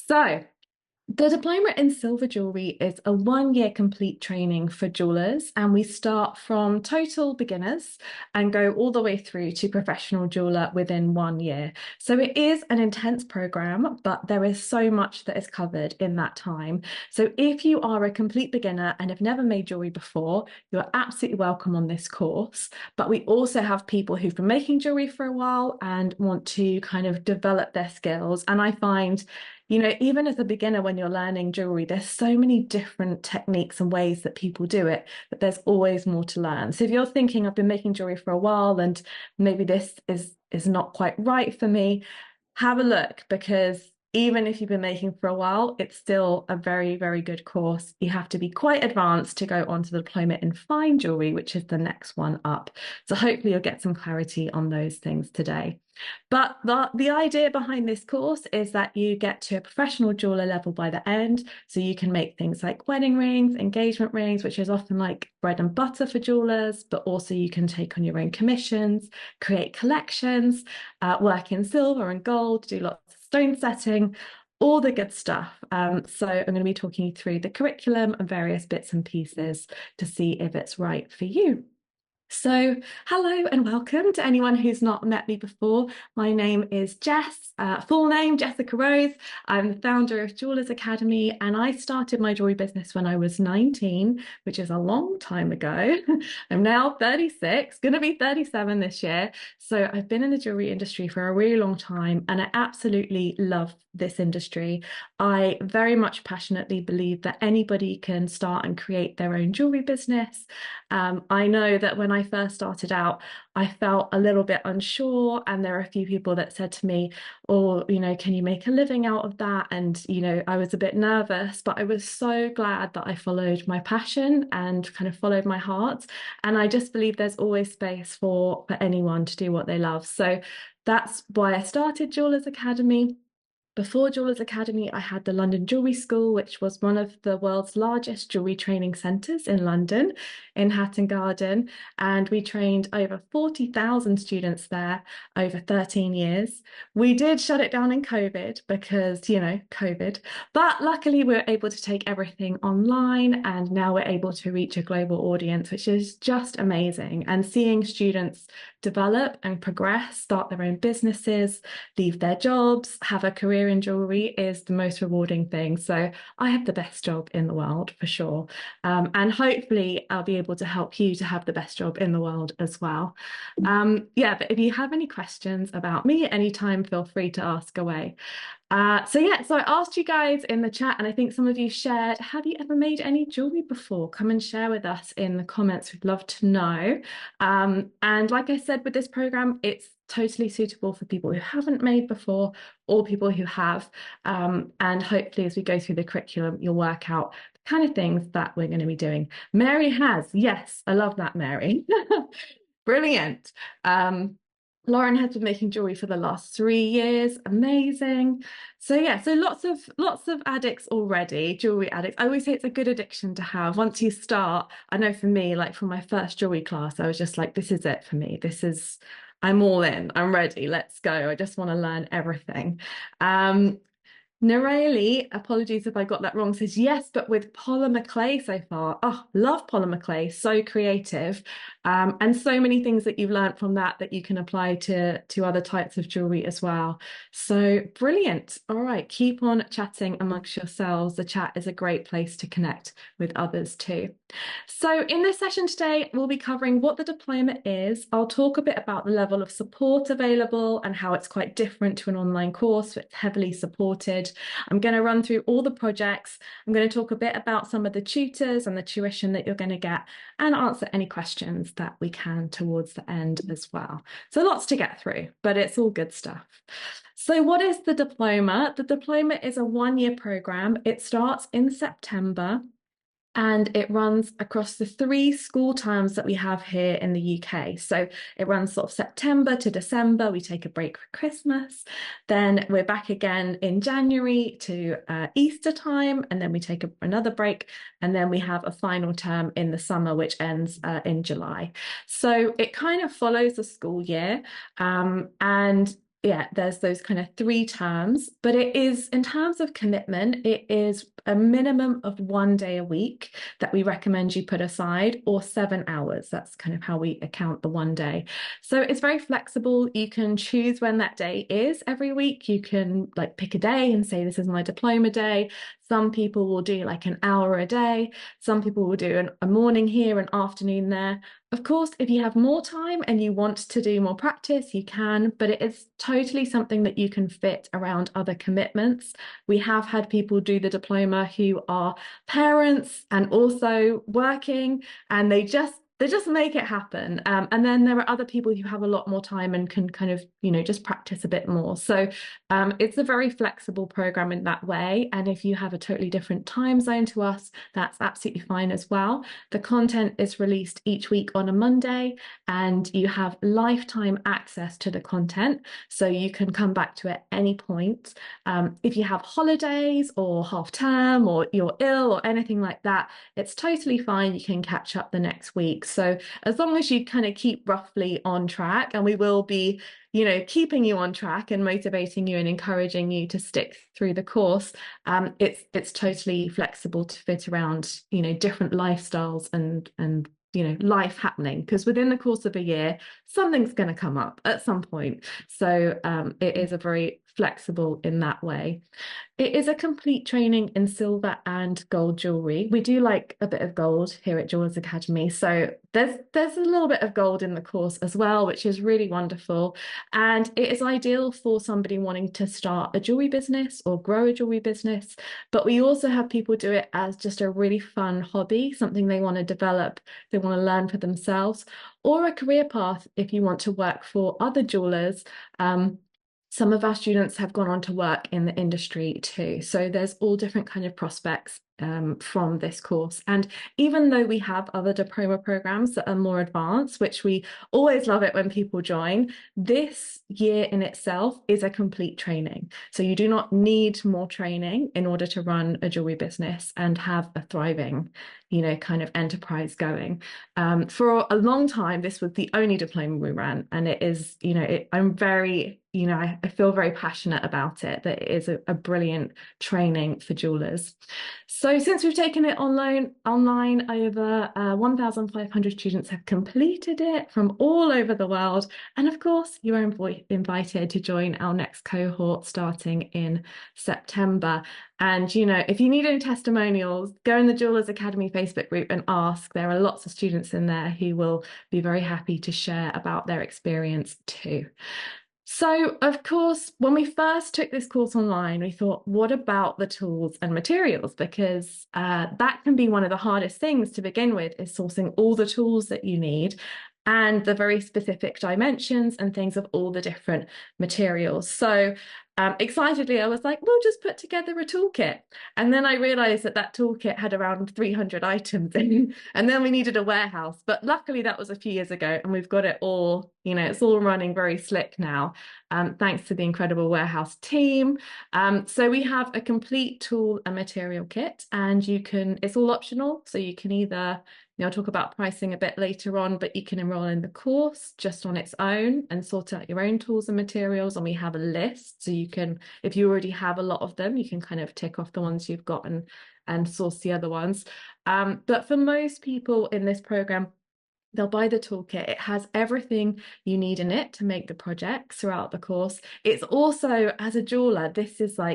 So, the diploma in silver jewellery is a 1 year complete training for jewellers, and we start from total beginners and go all the way through to professional jeweller within 1 year. So it is an intense program, but there is so much that is covered in that time. So if you are a complete beginner and have never made jewellery before, you're absolutely welcome on this course. But we also have people who've been making jewellery for a while and want to kind of develop their skills. And I find even as a beginner, when you're learning jewelry, there's so many different techniques and ways that people do it, that there's always more to learn. So if you're thinking, I've been making jewelry for a while and maybe this is not quite right for me, have a look, because even if you've been making for a while, it's still a very, very good course. You have to be quite advanced to go on to the diploma in fine jewelry, which is the next one up. So hopefully you'll get some clarity on those things today. But the idea behind this course is that you get to a professional jeweler level by the end. So you can make things like wedding rings, engagement rings, which is often like bread and butter for jewelers, but also you can take on your own commissions, create collections, work in silver and gold, do lots of stone setting, all the good stuff. So I'm going to be talking you through the curriculum and various bits and pieces to see if it's right for you. So, hello and welcome to anyone who's not met me before. My name is Jess, full name Jessica Rose. I'm the founder of Jewellers Academy, and I started my jewelry business when I was 19, which is a long time ago. I'm now 36, going to be 37 this year. So I've been in the jewelry industry for a really long time, and I absolutely love this industry. I very much passionately believe that anybody can start and create their own jewelry business. I know that when I first started out, I felt a little bit unsure, and there are a few people that said to me, "Oh, can you make a living out of that?" And I was a bit nervous, but I was so glad that I followed my passion and kind of followed my heart. And I just believe there's always space for anyone to do what they love. So that's why I started Jewellers Academy. Before Jewellers Academy, I had the London Jewellery School, which was one of the world's largest jewellery training centres in London, in Hatton Garden. And we trained over 40,000 students there over 13 years. We did shut it down in COVID because, COVID. But luckily, we were able to take everything online, and now we're able to reach a global audience, which is just amazing. And seeing students develop and progress, start their own businesses, leave their jobs, have a career in jewelry is the most rewarding thing. So I have the best job in the world for sure. And hopefully I'll be able to help you to have the best job in the world as well. But if you have any questions about me at any time, feel free to ask away. So I asked you guys in the chat, and I think some of you shared, have you ever made any jewelry before? Come and share with us in the comments. We'd love to know. And like I said, with this program, it's totally suitable for people who haven't made before or people who have. And hopefully as we go through the curriculum, you'll work out the kind of things that we're going to be doing. Mary has. Yes, I love that, Mary. Brilliant. Lauren has been making jewelry for the last 3 years. Amazing. So lots of addicts already, jewelry addicts. I always say it's a good addiction to have. Once you start, I know for me, like from my first jewelry class, I was just like, this is it for me. I'm all in. I'm ready. Let's go. I just want to learn everything. Nareli, apologies if I got that wrong, says yes, but with polymer clay so far. Oh, love polymer clay, so creative. And so many things that you've learned from that you can apply to other types of jewelry as well. So brilliant. All right, keep on chatting amongst yourselves. The chat is a great place to connect with others too. So in this session today, we'll be covering what the diploma is. I'll talk a bit about the level of support available and how it's quite different to an online course. It's heavily supported. I'm going to run through all the projects. I'm going to talk a bit about some of the tutors and the tuition that you're going to get, and answer any questions that we can towards the end as well. So lots to get through, but it's all good stuff. So what is the diploma? The diploma is a 1-year program. It starts in September, and it runs across the 3 school terms that we have here in the UK. So it runs sort of September to December. We take a break for Christmas. Then we're back again in January to Easter time, and then we take another break. And then we have a final term in the summer, which ends in July. So it kind of follows the school year. And Yeah, there's those kind of three terms, but it is, in terms of commitment, it is a minimum of 1 day a week that we recommend you put aside, or 7 hours. That's kind of how we account the 1 day. So it's very flexible. You can choose when that day is every week. You can like pick a day and say, this is my diploma day. Some people will do like an hour a day. Some people will do a morning here, an afternoon there. Of course, if you have more time and you want to do more practice, you can, but it is totally something that you can fit around other commitments. We have had people do the diploma who are parents and also working, and they just make it happen. And then there are other people who have a lot more time and can kind of, just practice a bit more. So it's a very flexible program in that way. And if you have a totally different time zone to us, that's absolutely fine as well. The content is released each week on a Monday, and you have lifetime access to the content. So you can come back to it at any point. If you have holidays or half term or you're ill or anything like that, it's totally fine. You can catch up the next week. So as long as you kind of keep roughly on track, and we will be, keeping you on track and motivating you and encouraging you to stick through the course, it's totally flexible to fit around, different lifestyles and life happening, because within the course of a year, something's going to come up at some point. So it is a very flexible in that way. It is a complete training in silver and gold jewelry. We do like a bit of gold here at Jewellers Academy. So there's a little bit of gold in the course as well, which is really wonderful. And it is ideal for somebody wanting to start a jewelry business or grow a jewelry business. But we also have people do it as just a really fun hobby, something they want to develop, they want to learn for themselves, or a career path if you want to work for other jewelers. Some of our students have gone on to work in the industry too. So there's all different kind of prospects from this course. And even though we have other diploma programs that are more advanced, which we always love it when people join, this year in itself is a complete training. So you do not need more training in order to run a jewelry business and have a thriving, kind of enterprise going. For a long time, this was the only diploma we ran, and it is, I'm very, I feel very passionate about it, that it is a brilliant training for jewelers. So since we've taken it online, over 1,500 students have completed it from all over the world. And of course, you are invited to join our next cohort starting in September. And, if you need any testimonials, go in the Jewellers Academy Facebook group and ask. There are lots of students in there who will be very happy to share about their experience too. So, of course, when we first took this course online, we thought, what about the tools and materials? Because that can be one of the hardest things to begin with, is sourcing all the tools that you need and the very specific dimensions and things of all the different materials. So excitedly, I was like, we'll just put together a toolkit. And then I realized that toolkit had around 300 items in, and then we needed a warehouse. But luckily, that was a few years ago, and we've got it all, it's all running very slick now, thanks to the incredible warehouse team. So we have a complete tool and material kit, and it's all optional. So you can either, I'll talk about pricing a bit later on, but you can enroll in the course just on its own and sort out your own tools and materials. And we have a list. So you can, if you already have a lot of them, you can kind of tick off the ones you've got and source the other ones. But for most people in this program, they'll buy the toolkit. It has everything you need in it to make the projects throughout the course. It's also, as a jeweler, these are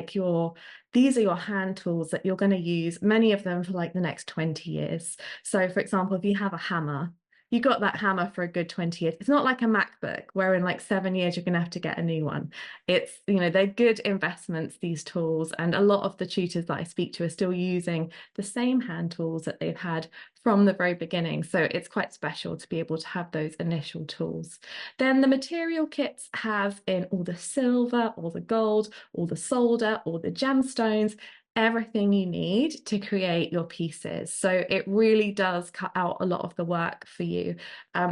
your hand tools that you're going to use, many of them for like the next 20 years. So for example, if you have a hammer, you got that hammer for a good 20 years. It's not like a MacBook where in like 7 years you're going to have to get a new one. It's, they're good investments, these tools. And a lot of the tutors that I speak to are still using the same hand tools that they've had from the very beginning. So it's quite special to be able to have those initial tools. Then the material kits have in all the silver, all the gold, all the solder, all the gemstones, everything you need to create your pieces. So it really does cut out a lot of the work for you.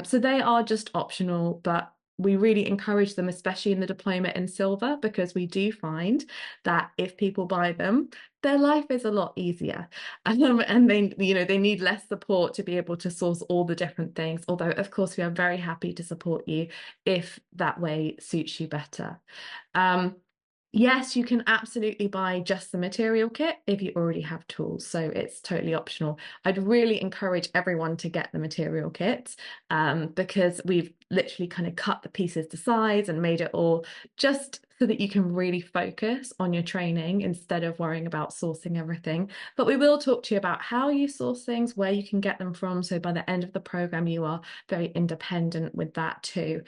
So they are just optional, but we really encourage them, especially in the diploma in silver, because we do find that if people buy them, their life is a lot easier. And they need less support to be able to source all the different things. Although, of course, we are very happy to support you if that way suits you better. Um, Yes, you can absolutely buy just the material kit if you already have tools, so it's totally optional. I'd really encourage everyone to get the material kit because we've literally kind of cut the pieces to size and made it all just so that you can really focus on your training instead of worrying about sourcing everything. But we will talk to you about how you source things, where you can get them from, so by the end of the program you are very independent with that too.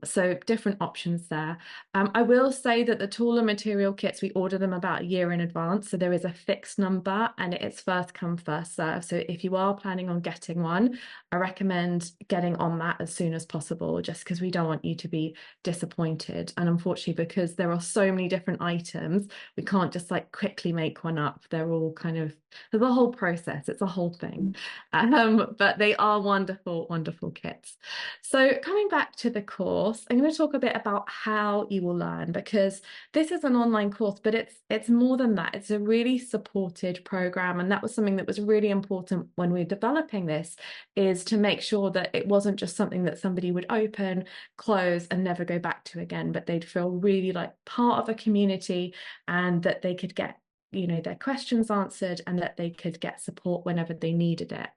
So different options there. I will say that the tool and material kits, we order them about a year in advance. So there is a fixed number and it's first come, first serve. So if you are planning on getting one, I recommend getting on that as soon as possible, just because we don't want you to be disappointed. And unfortunately, because there are so many different items, we can't just like quickly make one up. They're all kind of, there's a whole process. It's a whole thing. But they are wonderful, wonderful kits. So coming back to the course, I'm going to talk a bit about how you will learn, because this is an online course, but it's more than that. It's a really supported program, and that was something that was really important when we were developing this, is to make sure that it wasn't just something that somebody would open, close, and never go back to again, but they'd feel really like part of a community and that they could get their questions answered and that they could get support whenever they needed it.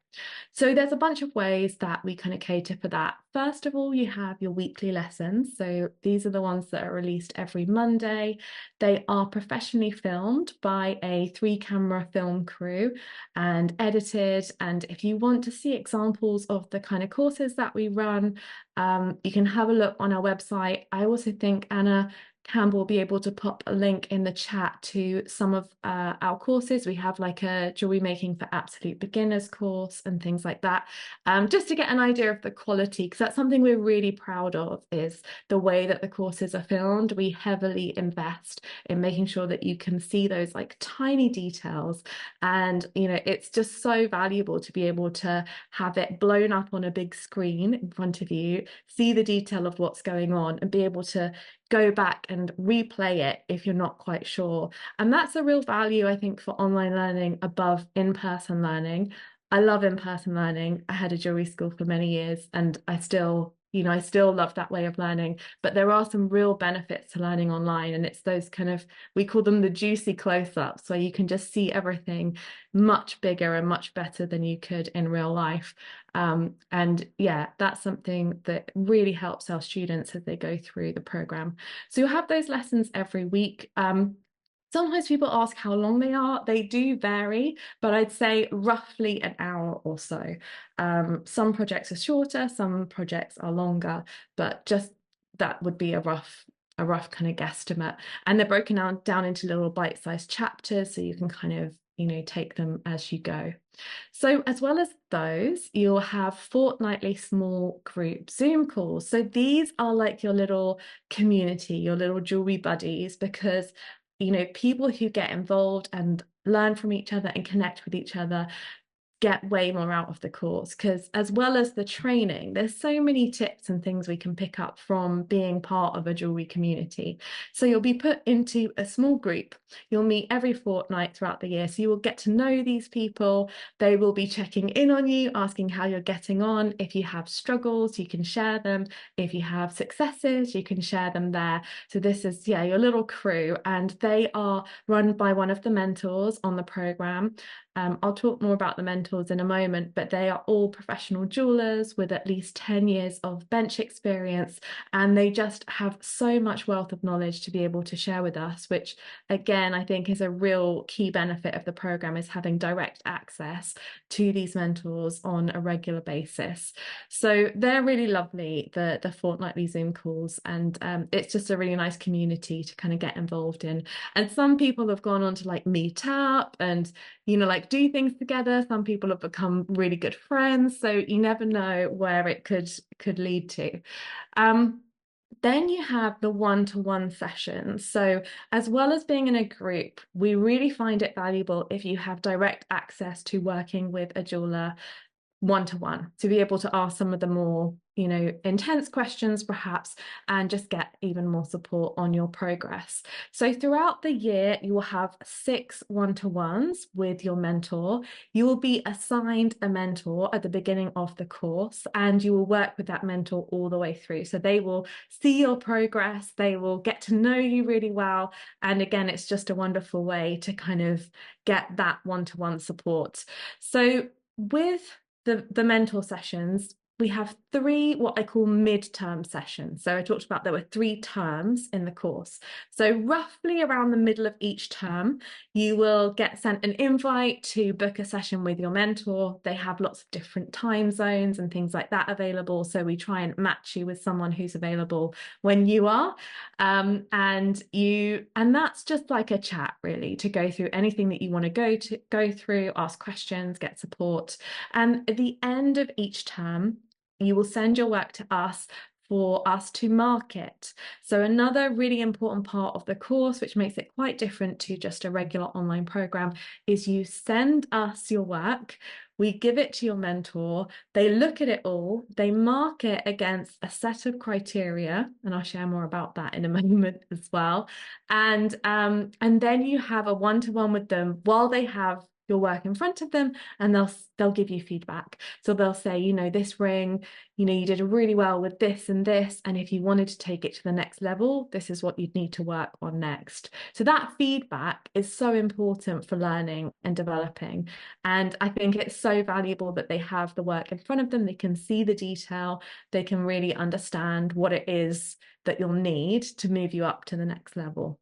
So there's a bunch of ways that we kind of cater for that. First of all, you have your weekly lessons. So these are the ones that are released every Monday. They are professionally filmed by a 3-camera film crew and edited. And if you want to see examples of the kind of courses that we run, you can have a look on our website. I also think Anna Campbell will be able to pop a link in the chat to some of our courses. We have like a jewelry making for absolute beginners course and things like that, just to get an idea of the quality, because that's something we're really proud of, is the way that the courses are filmed. We heavily invest in making sure that you can see those like tiny details, and it's just so valuable to be able to have it blown up on a big screen in front of you, see the detail of what's going on, and be able to go back and replay it if you're not quite sure. And that's a real value, I think, for online learning above in-person learning. I love in-person learning. I had a jewelry school for many years and I still love that way of learning, but there are some real benefits to learning online, and it's those kind of, we call them the juicy close-ups, where you can just see everything much bigger and much better than you could in real life. And yeah, that's something that really helps our students as they go through the program. So you'll have those lessons every week. Sometimes people ask how long they are. They do vary, but I'd say roughly an hour or so. Some projects are shorter, some projects are longer, but just that would be a rough kind of guesstimate. And they're broken down into little bite-sized chapters, so you can kind of, take them as you go. So as well as those, you'll have fortnightly small group Zoom calls. So these are like your little community, your little jewelry buddies, because people who get involved and learn from each other and connect with each other get way more out of the course, because as well as the training, there's so many tips and things we can pick up from being part of a jewelry community. So you'll be put into a small group. You'll meet every fortnight throughout the year, so you will get to know these people. They will be checking in on you, asking how you're getting on. If you have struggles, you can share them. If you have successes, you can share them there. So this is your little crew, and they are run by one of the mentors on the program. I'll talk more about the mentors in a moment, but they are all professional jewelers with at least 10 years of bench experience, and they just have so much wealth of knowledge to be able to share with us, which again, I think is a real key benefit of the program, is having direct access to these mentors on a regular basis. So they're really lovely, the fortnightly Zoom calls, and it's just a really nice community to kind of get involved in. And some people have gone on to like meet up and like do things together. Some people have become really good friends, so you never know where it could lead to. Then you have the one-to-one sessions. So as well as being in a group, we really find it valuable if you have direct access to working with a jeweler one-to-one, to be able to ask some of the more, intense questions perhaps, and just get even more support on your progress. So throughout the year, you will have 6 one-to-ones with your mentor. You will be assigned a mentor at the beginning of the course, and you will work with that mentor all the way through. So they will see your progress, they will get to know you really well. And again, it's just a wonderful way to kind of get that one-to-one support. So with the mentor sessions, we have 3 what I call midterm sessions. So I talked about there were 3 terms in the course. So roughly around the middle of each term, you will get sent an invite to book a session with your mentor. They have lots of different time zones and things like that available. So we try and match you with someone who's available when you are. And that's just like a chat, really, to go through anything that you want to go through, ask questions, get support. And at the end of each term, you will send your work to us for us to mark it. So another really important part of the course, which makes it quite different to just a regular online program, is you send us your work, we give it to your mentor, they look at it all, they mark it against a set of criteria, and I'll share more about that in a moment as well. And then you have a one-to-one with them while they have your work in front of them, and they'll give you feedback. So they'll say, this ring, you did really well with this and this, and if you wanted to take it to the next level, this is what you'd need to work on next. So that feedback is so important for learning and developing, and I think it's so valuable that they have the work in front of them. They can see the detail, they can really understand what it is that you'll need to move you up to the next level.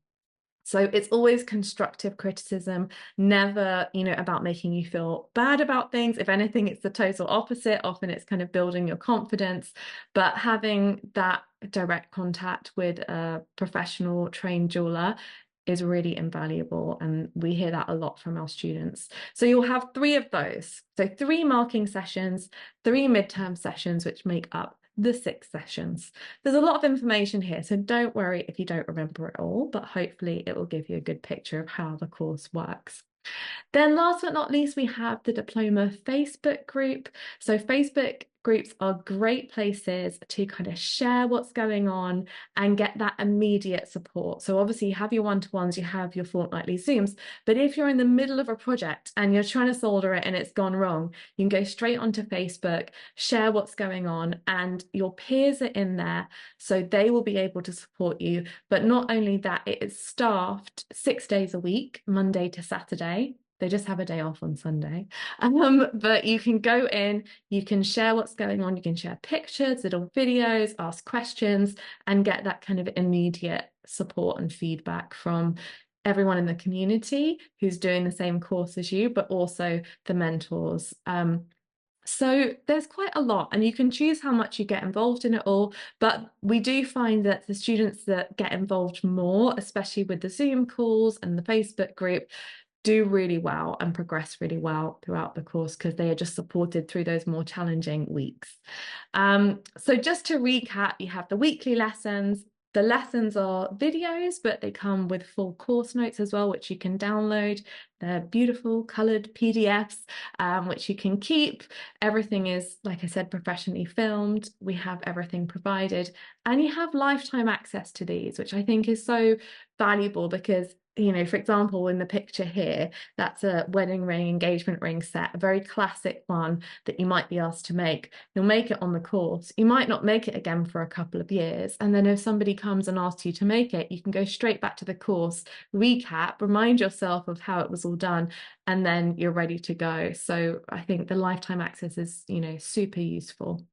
So it's always constructive criticism, never, about making you feel bad about things. If anything, it's the total opposite. Often it's kind of building your confidence, but having that direct contact with a professional trained jeweler is really invaluable. And we hear that a lot from our students. So you'll have 3 of those. So 3 marking sessions, 3 midterm sessions, which make up the 6 sessions. There's a lot of information here, so don't worry if you don't remember it all, but hopefully it will give you a good picture of how the course works. Then last but not least, we have the Diploma Facebook group. So Facebook groups are great places to kind of share what's going on and get that immediate support. So obviously you have your one-to-ones, you have your fortnightly Zooms, but if you're in the middle of a project and you're trying to solder it and it's gone wrong, you can go straight onto Facebook, share what's going on, and your peers are in there, so they will be able to support you. But not only that, it is staffed 6 days a week, Monday to Saturday. They just have a day off on Sunday. But you can go in, you can share what's going on, you can share pictures, little videos, ask questions, and get that kind of immediate support and feedback from everyone in the community who's doing the same course as you, but also the mentors. So there's quite a lot, and you can choose how much you get involved in it all, but we do find that the students that get involved more, especially with the Zoom calls and the Facebook group, do really well and progress really well throughout the course because they are just supported through those more challenging weeks. So just to recap, you have the weekly lessons. The lessons are videos, but they come with full course notes as well, which you can download. They're beautiful coloured PDFs, which you can keep. Everything is, like I said, professionally filmed. We have everything provided, and you have lifetime access to these, which I think is so valuable because, for example, in the picture here, that's a wedding ring, engagement ring set, a very classic one that you might be asked to make. You'll make it on the course. You might not make it again for a couple of years. And then if somebody comes and asks you to make it, you can go straight back to the course, recap, remind yourself of how it was all done, and then you're ready to go. So I think the lifetime access is, super useful.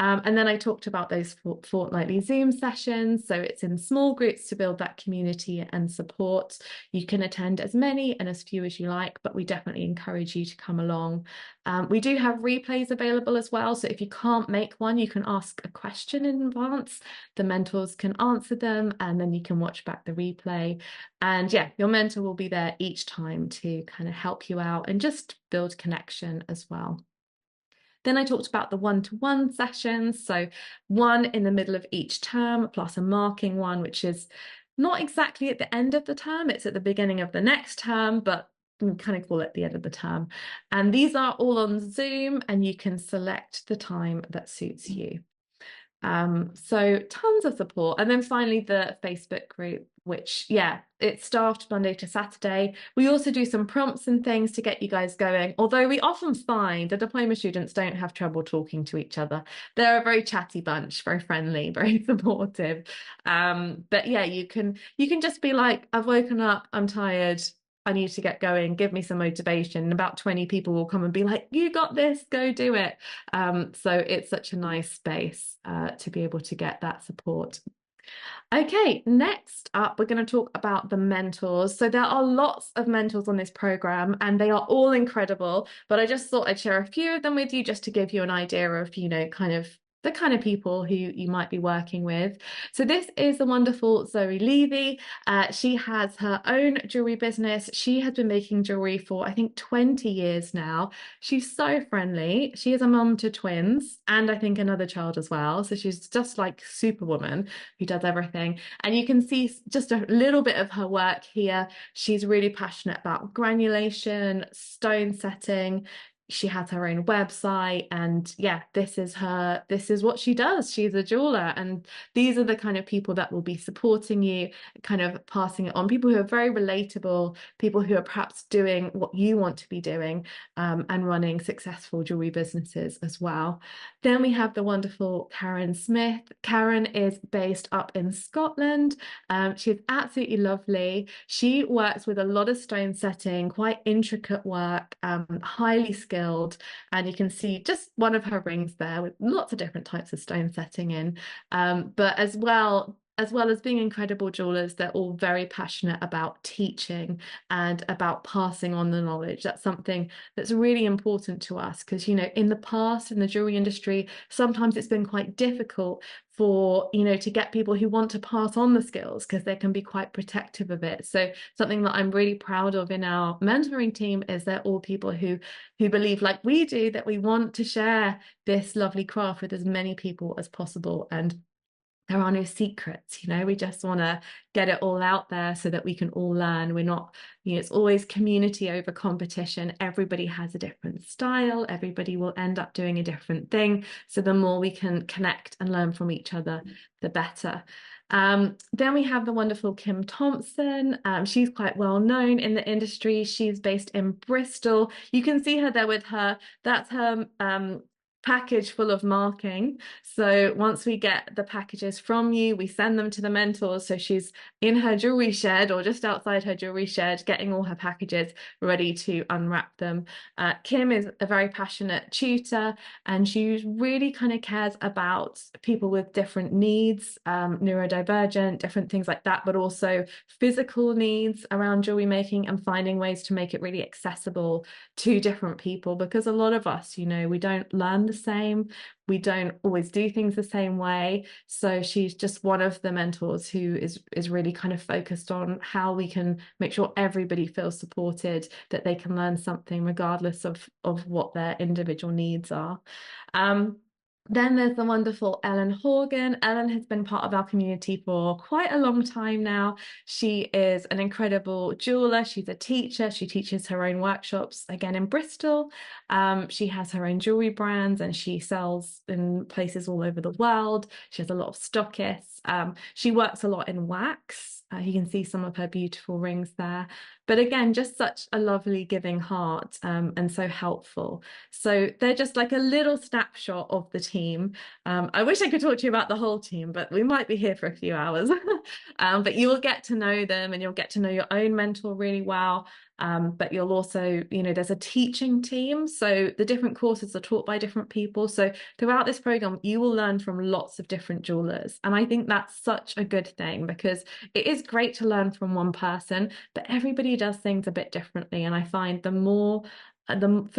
And then I talked about those fortnightly Zoom sessions. So it's in small groups to build that community and support. You can attend as many and as few as you like, but we definitely encourage you to come along. We do have replays available as well. So if you can't make one, you can ask a question in advance. The mentors can answer them, and then you can watch back the replay. And yeah, your mentor will be there each time to kind of help you out and just build connection as well. Then I talked about the one-to-one sessions. So one in the middle of each term, plus a marking one, which is not exactly at the end of the term, it's at the beginning of the next term, but we kind of call it the end of the term. And these are all on Zoom, and you can select the time that suits you. So tons of support. And then finally, the Facebook group, which, yeah, it's staffed Monday to Saturday. We also do some prompts and things to get you guys going, although we often find the diploma students don't have trouble talking to each other. They're a very chatty bunch, very friendly, very supportive. But yeah, you can just be like, I've woken up, I'm tired, I need to get going, give me some motivation. And about 20 people will come and be like, you got this, go do it. So it's such a nice space to be able to get that support. Okay, next up, we're going to talk about the mentors. So there are lots of mentors on this program, and they are all incredible, but I just thought I'd share a few of them with you just to give you an idea of, kind of the kind of people who you might be working with. So this is the wonderful Zoe Levy. She has her own jewelry business. She has been making jewelry for, I think, 20 years now. She's so friendly. She is a mum to twins and I think another child as well. So she's just like Superwoman who does everything. And you can see just a little bit of her work here. She's really passionate about granulation, stone setting. She has her own website, and yeah, this is what she does. She's a jeweler, and these are the kind of people that will be supporting you, kind of passing it on. People who are very relatable, people who are perhaps doing what you want to be doing, and running successful jewelry businesses as well. Then we have the wonderful Karen Smith. Karen is based up in Scotland. She's absolutely lovely. She works with a lot of stone setting, quite intricate work, highly skilled. And you can see just one of her rings there with lots of different types of stone setting in. But as well as being incredible jewelers, they're all very passionate about teaching and about passing on the knowledge. That's something that's really important to us because, in the past in the jewelry industry, sometimes it's been quite difficult for, to get people who want to pass on the skills because they can be quite protective of it. So something that I'm really proud of in our mentoring team is they're all people who believe like we do, that we want to share this lovely craft with as many people as possible. And there are no secrets, we just want to get it all out there so that we can all learn. We're not, it's always community over competition. Everybody has a different style. Everybody will end up doing a different thing. So the more we can connect and learn from each other, the better. Then we have the wonderful Kim Thompson. She's quite well known in the industry. She's based in Bristol. You can see her there with her. That's her package full of marking. So once we get the packages from you, we send them to the mentors. So she's in her jewelry shed or just outside her jewelry shed, getting all her packages ready to unwrap them. Kim is a very passionate tutor, and she really kind of cares about people with different needs, neurodivergent, different things like that, but also physical needs around jewelry making and finding ways to make it really accessible to different people, because a lot of us, we don't learn the same, we don't always do things the same way. So she's just one of the mentors who is really kind of focused on how we can make sure everybody feels supported, that they can learn something regardless of what their individual needs are. Then there's the wonderful Ellen Horgan. Ellen has been part of our community for quite a long time now. She is an incredible jeweler. She's a teacher. She teaches her own workshops, again, in Bristol. She has her own jewelry brands and she sells in places all over the world. She has a lot of stockists. She works a lot in wax. You can see some of her beautiful rings there. But again, just such a lovely giving heart, and so helpful. So they're just like a little snapshot of the team. I wish I could talk to you about the whole team, but we might be here for a few hours. But you will get to know them and you'll get to know your own mentor really well. But you'll also, there's a teaching team. So the different courses are taught by different people. So throughout this program, you will learn from lots of different jewelers. And I think that's such a good thing, because it is great to learn from one person, but everybody does things a bit differently. And I find for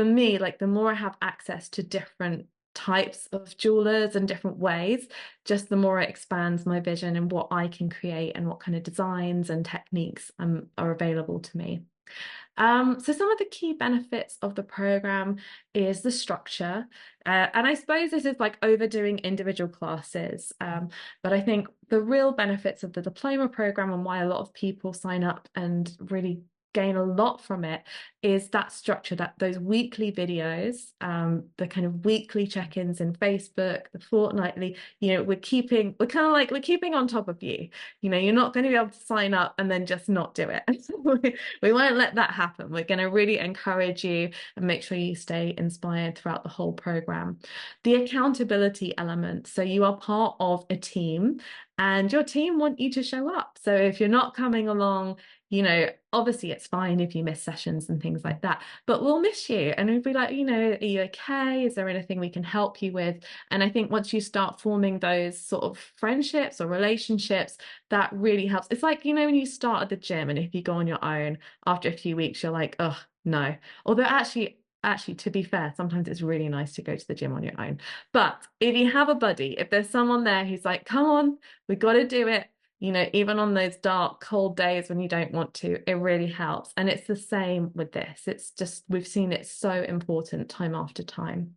me, like the more I have access to different types of jewelers and different ways, just the more it expands my vision and what I can create and what kind of designs and techniques are available to me. So some of the key benefits of the program is the structure. And I suppose this is like overdoing individual classes. But I think the real benefits of the diploma program and why a lot of people sign up and really gain a lot from it is that structure, that those weekly videos, the kind of weekly check-ins in Facebook, the fortnightly, we're keeping on top of you. You're not going to be able to sign up and then just not do it. We won't let that happen. We're going to really encourage you and make sure you stay inspired throughout the whole program. The accountability element. So you are part of a team and your team want you to show up. So if you're not coming along, obviously it's fine if you miss sessions and things like that, but we'll miss you. And we'll be like, are you okay? Is there anything we can help you with? And I think once you start forming those sort of friendships or relationships, that really helps. It's like, when you start at the gym and if you go on your own, after a few weeks, you're like, oh, no. Although actually, to be fair, sometimes it's really nice to go to the gym on your own. But if you have a buddy, if there's someone there who's like, come on, we got to do it, even on those dark, cold days when you don't want to, it really helps. And it's the same with this. It's just, we've seen it so important time after time.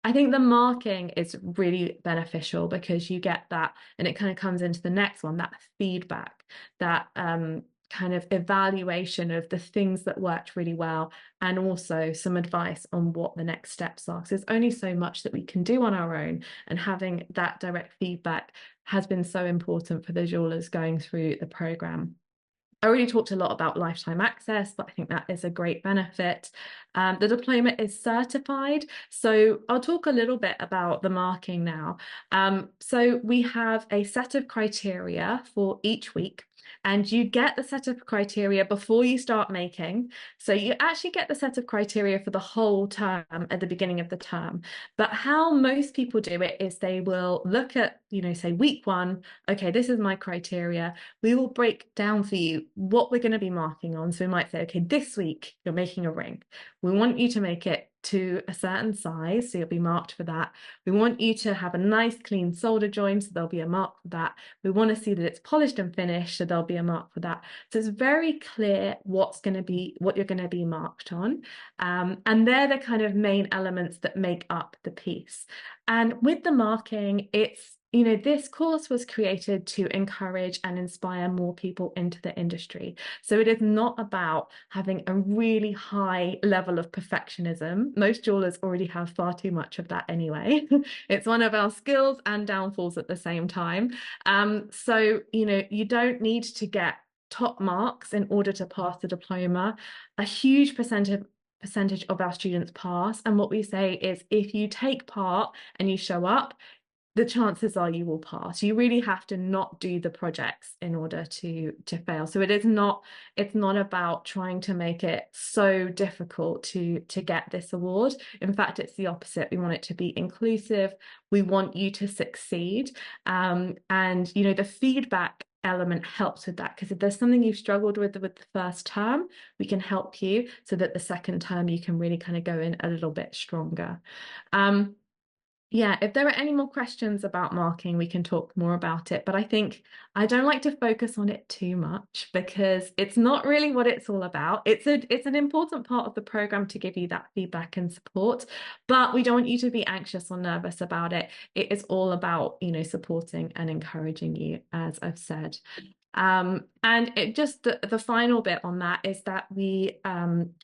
I think the marking is really beneficial because you get that, and it kind of comes into the next one, that feedback, that kind of evaluation of the things that worked really well, and also some advice on what the next steps are. So there's only so much that we can do on our own, and having that direct feedback has been so important for the jewelers going through the program. I already talked a lot about lifetime access, but I think that is a great benefit. The diploma is certified. So I'll talk a little bit about the marking now. So we have a set of criteria for each week, and you get the set of criteria before you start making. So you actually get the set of criteria for the whole term at the beginning of the term. But how most people do it is they will look at, say week 1, okay, this is my criteria. We will break down for you what we're going to be marking on. So we might say, okay, this week you're making a ring. We want you to make it to a certain size, so you'll be marked for that. We want you to have a nice clean solder joint, so there'll be a mark for that. We want to see that it's polished and finished, so there'll be a mark for that. So it's very clear what you're going to be marked on. And they're the kind of main elements that make up the piece. And with the marking, it's this course was created to encourage and inspire more people into the industry. So it is not about having a really high level of perfectionism. Most jewelers already have far too much of that anyway. It's one of our skills and downfalls at the same time. So, you don't need to get top marks in order to pass the diploma. A huge percentage of our students pass. And what we say is if you take part and you show up, the chances are you will pass. You really have to not do the projects in order to fail. So it's not about trying to make it so difficult to get this award. In fact, it's the opposite. We want it to be inclusive. We want you to succeed. And the feedback element helps with that, because if there's something you've struggled with the first term, we can help you so that the second term you can really kind of go in a little bit stronger. Yeah, if there are any more questions about marking, we can talk more about it. But I think I don't like to focus on it too much because it's not really what it's all about. It's an important part of the program to give you that feedback and support, but we don't want you to be anxious or nervous about it. It is all about, supporting and encouraging you, as I've said. And it just the final bit on that is that we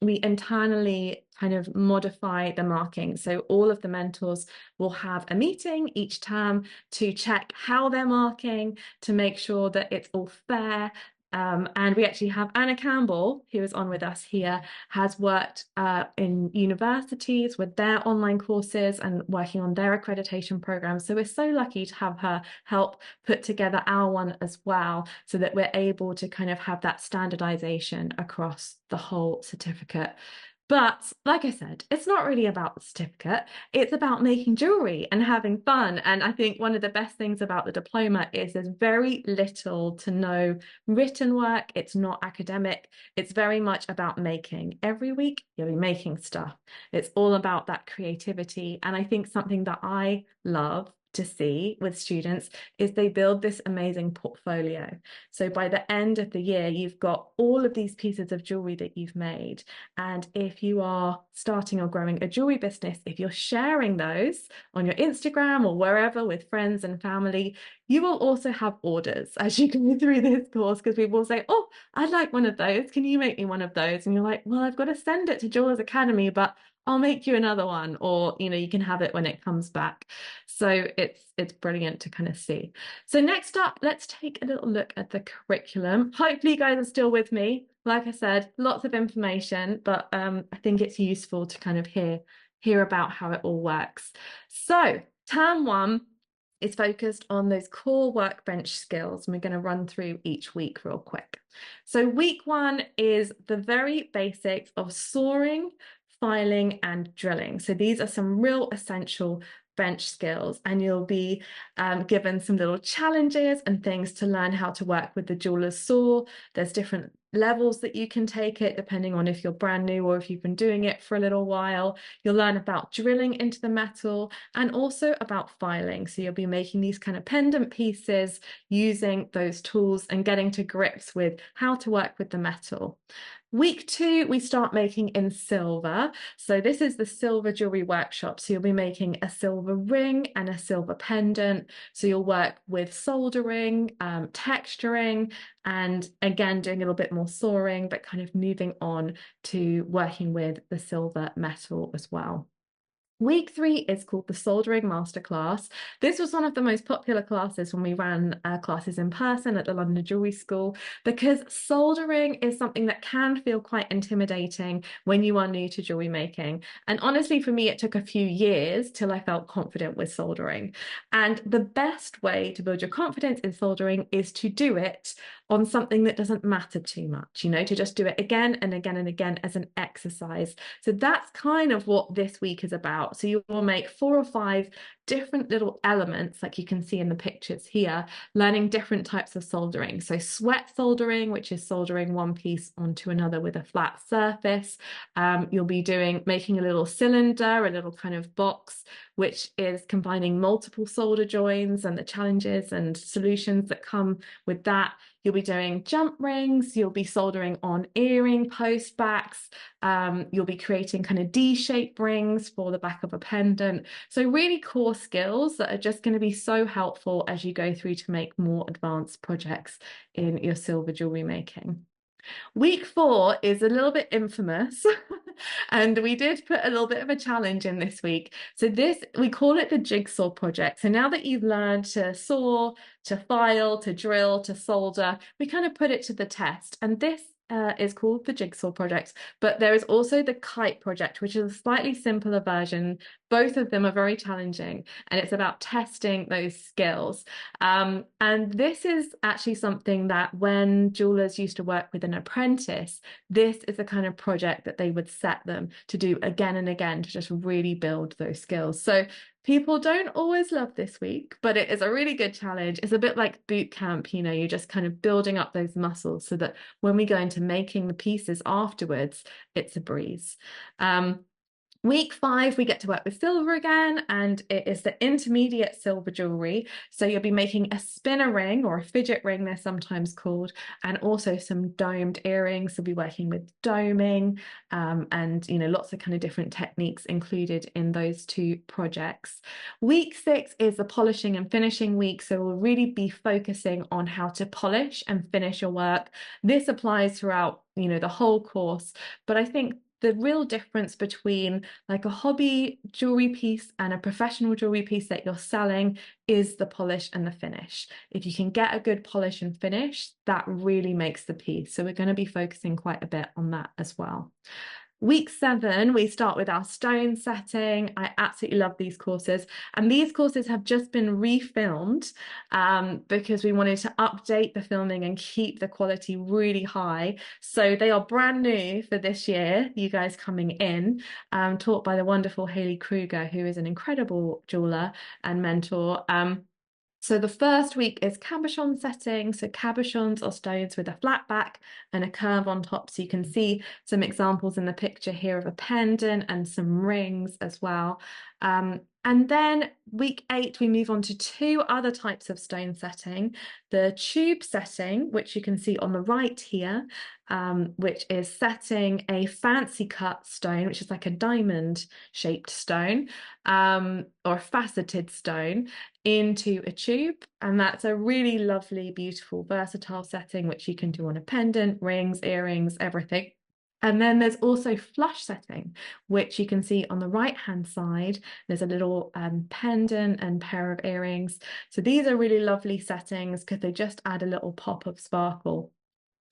internally kind of modify the marking. So all of the mentors will have a meeting each term to check how they're marking, to make sure that it's all fair. And we actually have Anna Campbell, who is on with us here, has worked in universities with their online courses and working on their accreditation programs. So we're so lucky to have her help put together our one as well, so that we're able to kind of have that standardization across the whole certificate. But like I said, it's not really about the certificate. It's about making jewelry and having fun. And I think one of the best things about the diploma is there's very little to no written work. It's not academic. It's very much about making. Every week, you'll be making stuff. It's all about that creativity. And I think something that I love to see with students is they build this amazing portfolio. So by the end of the year, you've got all of these pieces of jewelry that you've made. And if you are starting or growing a jewelry business, if you're sharing those on your Instagram or wherever with friends and family, You will also have orders as you go through this course because people will say, oh, I'd like one of those. Can you make me one of those? And you're like, well, I've got to send it to Jewellers Academy, but I'll make you another one. Or, you can have it when it comes back. So it's brilliant to kind of see. So next up, let's take a little look at the curriculum. Hopefully you guys are still with me. Like I said, lots of information, but I think it's useful to kind of hear about how it all works. So term 1 is focused on those core workbench skills, and we're going to run through each week real quick. So week 1 is the very basics of sawing, filing, and drilling. So these are some real essential bench skills, and you'll be given some little challenges and things to learn how to work with the jeweler's saw. There's different levels that you can take it depending on if you're brand new or if you've been doing it for a little while. You'll learn about drilling into the metal and also about filing. So you'll be making these kind of pendant pieces using those tools and getting to grips with how to work with the metal. Week 2, we start making in silver. So this is the silver jewelry workshop. So you'll be making a silver ring and a silver pendant. So you'll work with soldering, texturing, and again, doing a little bit more sawing, but kind of moving on to working with the silver metal as well. Week 3 is called the Soldering Masterclass. This was one of the most popular classes when we ran classes in person at the London Jewellery School, because soldering is something that can feel quite intimidating when you are new to jewellery making. And honestly, for me, it took a few years till I felt confident with soldering. And the best way to build your confidence in soldering is to do it on something that doesn't matter too much, to just do it again and again and again as an exercise. So that's kind of what this week is about. So you will make 4 or 5 different little elements, like you can see in the pictures here, learning different types of soldering. So sweat soldering, which is soldering one piece onto another with a flat surface. You'll be making a little cylinder, a little kind of box, which is combining multiple solder joins and the challenges and solutions that come with that. You'll be doing jump rings, you'll be soldering on earring post backs, you'll be creating kind of D-shaped rings for the back of a pendant. So really core skills that are just going to be so helpful as you go through to make more advanced projects in your silver jewelry making. Week 4 is a little bit infamous and we did put a little bit of a challenge in this week. So we call it the jigsaw project. So now that you've learned to saw, to file, to drill, to solder, we kind of put it to the test. And this is called the Jigsaw Project, but there is also the Kite Project, which is a slightly simpler version. Both of them are very challenging, and it's about testing those skills. And this is actually something that when jewelers used to work with an apprentice, this is the kind of project that they would set them to do again and again to just really build those skills. So people don't always love this week, but it is a really good challenge. It's a bit like boot camp, you're just kind of building up those muscles so that when we go into making the pieces afterwards, it's a breeze. Week 5, we get to work with silver again, and it is the intermediate silver jewelry. So you'll be making a spinner ring, or a fidget ring, they're sometimes called, and also some domed earrings. So we'll be working with doming, and lots of kind of different techniques included in those 2 projects. Week 6 is the polishing and finishing week. So we'll really be focusing on how to polish and finish your work. This applies throughout, the whole course, but I think the real difference between like a hobby jewelry piece and a professional jewelry piece that you're selling is the polish and the finish. If you can get a good polish and finish, that really makes the piece. So we're going to be focusing quite a bit on that as well. Week 7, we start with our stone setting. I absolutely love these courses. And these courses have just been refilmed because we wanted to update the filming and keep the quality really high. So they are brand new for this year, you guys coming in, taught by the wonderful Hayley Kruger, who is an incredible jeweler and mentor. So the first week is cabochon setting. So cabochons are stones with a flat back and a curve on top. So you can see some examples in the picture here of a pendant and some rings as well. And then week 8, we move on to 2 other types of stone setting. The tube setting, which you can see on the right here, which is setting a fancy cut stone, which is like a diamond shaped stone, or a faceted stone, into a tube. And that's a really lovely, beautiful, versatile setting, which you can do on a pendant, rings, earrings, everything. And then there's also flush setting, which you can see on the right-hand side. There's a little pendant and pair of earrings. So these are really lovely settings because they just add a little pop of sparkle.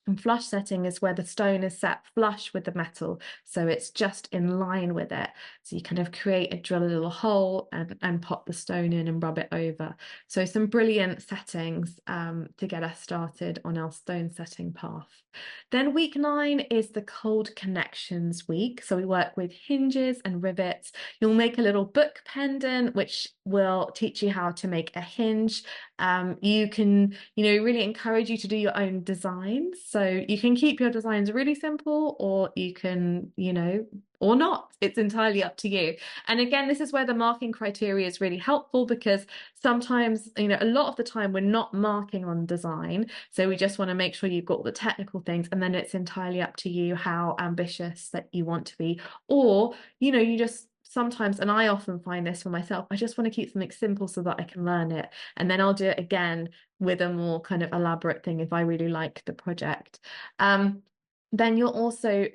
And flush setting is where the stone is set flush with the metal, so it's just in line with it. So you kind of drill a little hole and pop the stone in and rub it over. So some brilliant settings to get us started on our stone setting path. Then week 9 is the cold connections week. So we work with hinges and rivets. You'll make a little book pendant, which will teach you how to make a hinge. You can, really encourage you to do your own designs. So you can keep your designs really simple, or you can, or not. It's entirely up to you. And again, this is where the marking criteria is really helpful, because sometimes, a lot of the time we're not marking on design. So we just want to make sure you've got all the technical things, and then it's entirely up to you how ambitious that you want to be. Or, you just sometimes, and I often find this for myself, I just want to keep something simple so that I can learn it. And then I'll do it again with a more kind of elaborate thing if I really like the project. Then you'll also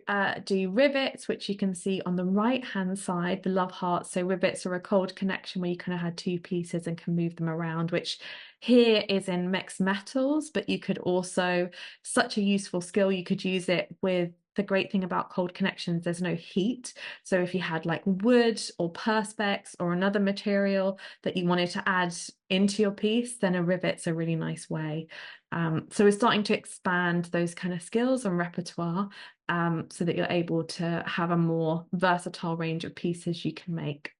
do rivets, which you can see on the right-hand side, the love hearts. So rivets are a cold connection where you kind of had 2 pieces and can move them around, which here is in mixed metals, but you could also, such a useful skill, you could use it with, the great thing about cold connections, there's no heat. So if you had like wood or perspex or another material that you wanted to add into your piece, then a rivet's a really nice way. So we're starting to expand those kind of skills and repertoire, so that you're able to have a more versatile range of pieces you can make.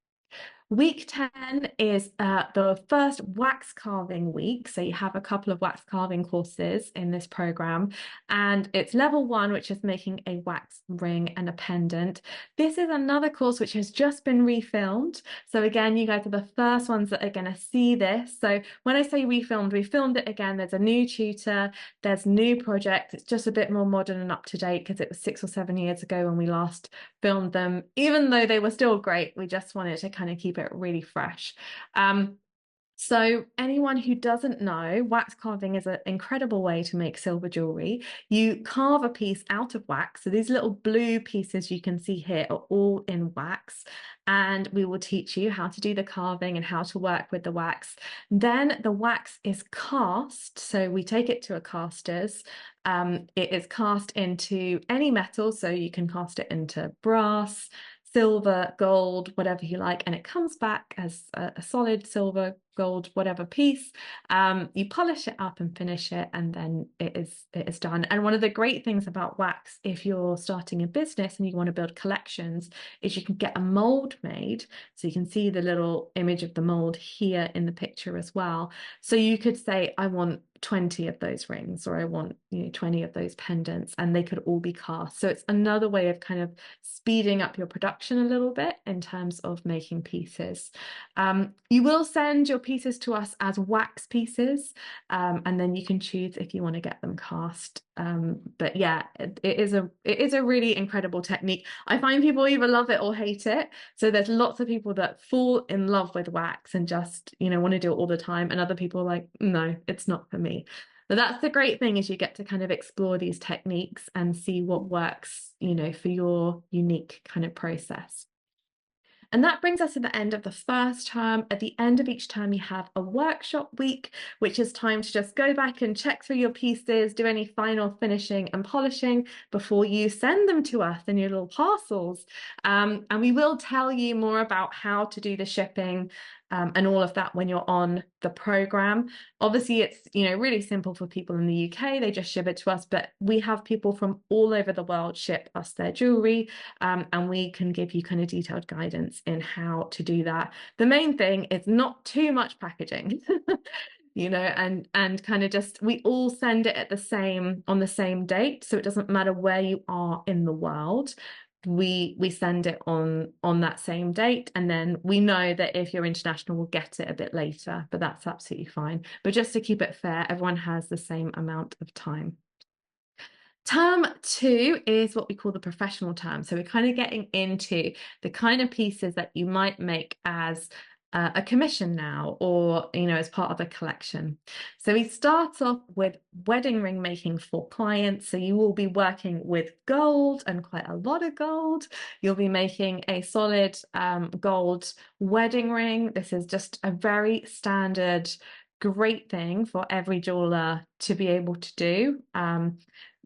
Week 10 is the first wax carving week. So you have a couple of wax carving courses in this program, and it's level 1, which is making a wax ring and a pendant. This is another course which has just been refilmed. So again, you guys are the first ones that are going to see this. So when I say refilmed, we filmed it again. There's a new tutor, there's new project. It's just a bit more modern and up to date because it was 6 or 7 years ago when we last filmed them. Even though they were still great, we just wanted to kind of keep it really fresh. So anyone who doesn't know, wax carving is an incredible way to make silver jewelry. You carve a piece out of wax. So these little blue pieces you can see here are all in wax, and we will teach you how to do the carving and how to work with the wax. Then the wax is cast. So we take it to a caster's. It is cast into any metal. So you can cast it into brass, silver, gold, whatever you like, and it comes back as a solid silver, gold, whatever piece. You polish it up and finish it, and then it is done. And one of the great things about wax, if you're starting a business and you want to build collections, is you can get a mold made. So you can see the little image of the mold here in the picture as well. So you could say, I want 20 of those rings, or I want 20 of those pendants, and they could all be cast. So it's another way of kind of speeding up your production a little bit in terms of making pieces. You will send your pieces to us as wax pieces, and then you can choose if you want to get them cast. But yeah, it is a really incredible technique. I find people either love it or hate it. So there's lots of people that fall in love with wax and just want to do it all the time, and other people are like, no, it's not for me. But that's the great thing, is you get to kind of explore these techniques and see what works for your unique kind of process. And that brings us to the end of the first term. At the end of each term, you have a workshop week, which is time to just go back and check through your pieces, do any final finishing and polishing before you send them to us in your little parcels. And we will tell you more about how to do the shipping and all of that when you're on the program. Obviously, it's really simple for people in the UK. They just ship it to us, but we have people from all over the world ship us their jewelry, and we can give you kind of detailed guidance in how to do that. The main thing is not too much packaging. And kind of just, we all send it on the same date, so it doesn't matter where you are in the world. we send it on that same date, and then we know that if you're international, we'll get it a bit later, but that's absolutely fine. But just to keep it fair, everyone has the same amount of time. Term 2 is what we call the professional term. So we're kind of getting into the kind of pieces that you might make as a commission now, or as part of a collection. So we start off with wedding ring making for clients. So you will be working with gold, and quite a lot of gold. You'll be making a solid gold wedding ring. This is just a very standard, great thing for every jeweler to be able to do.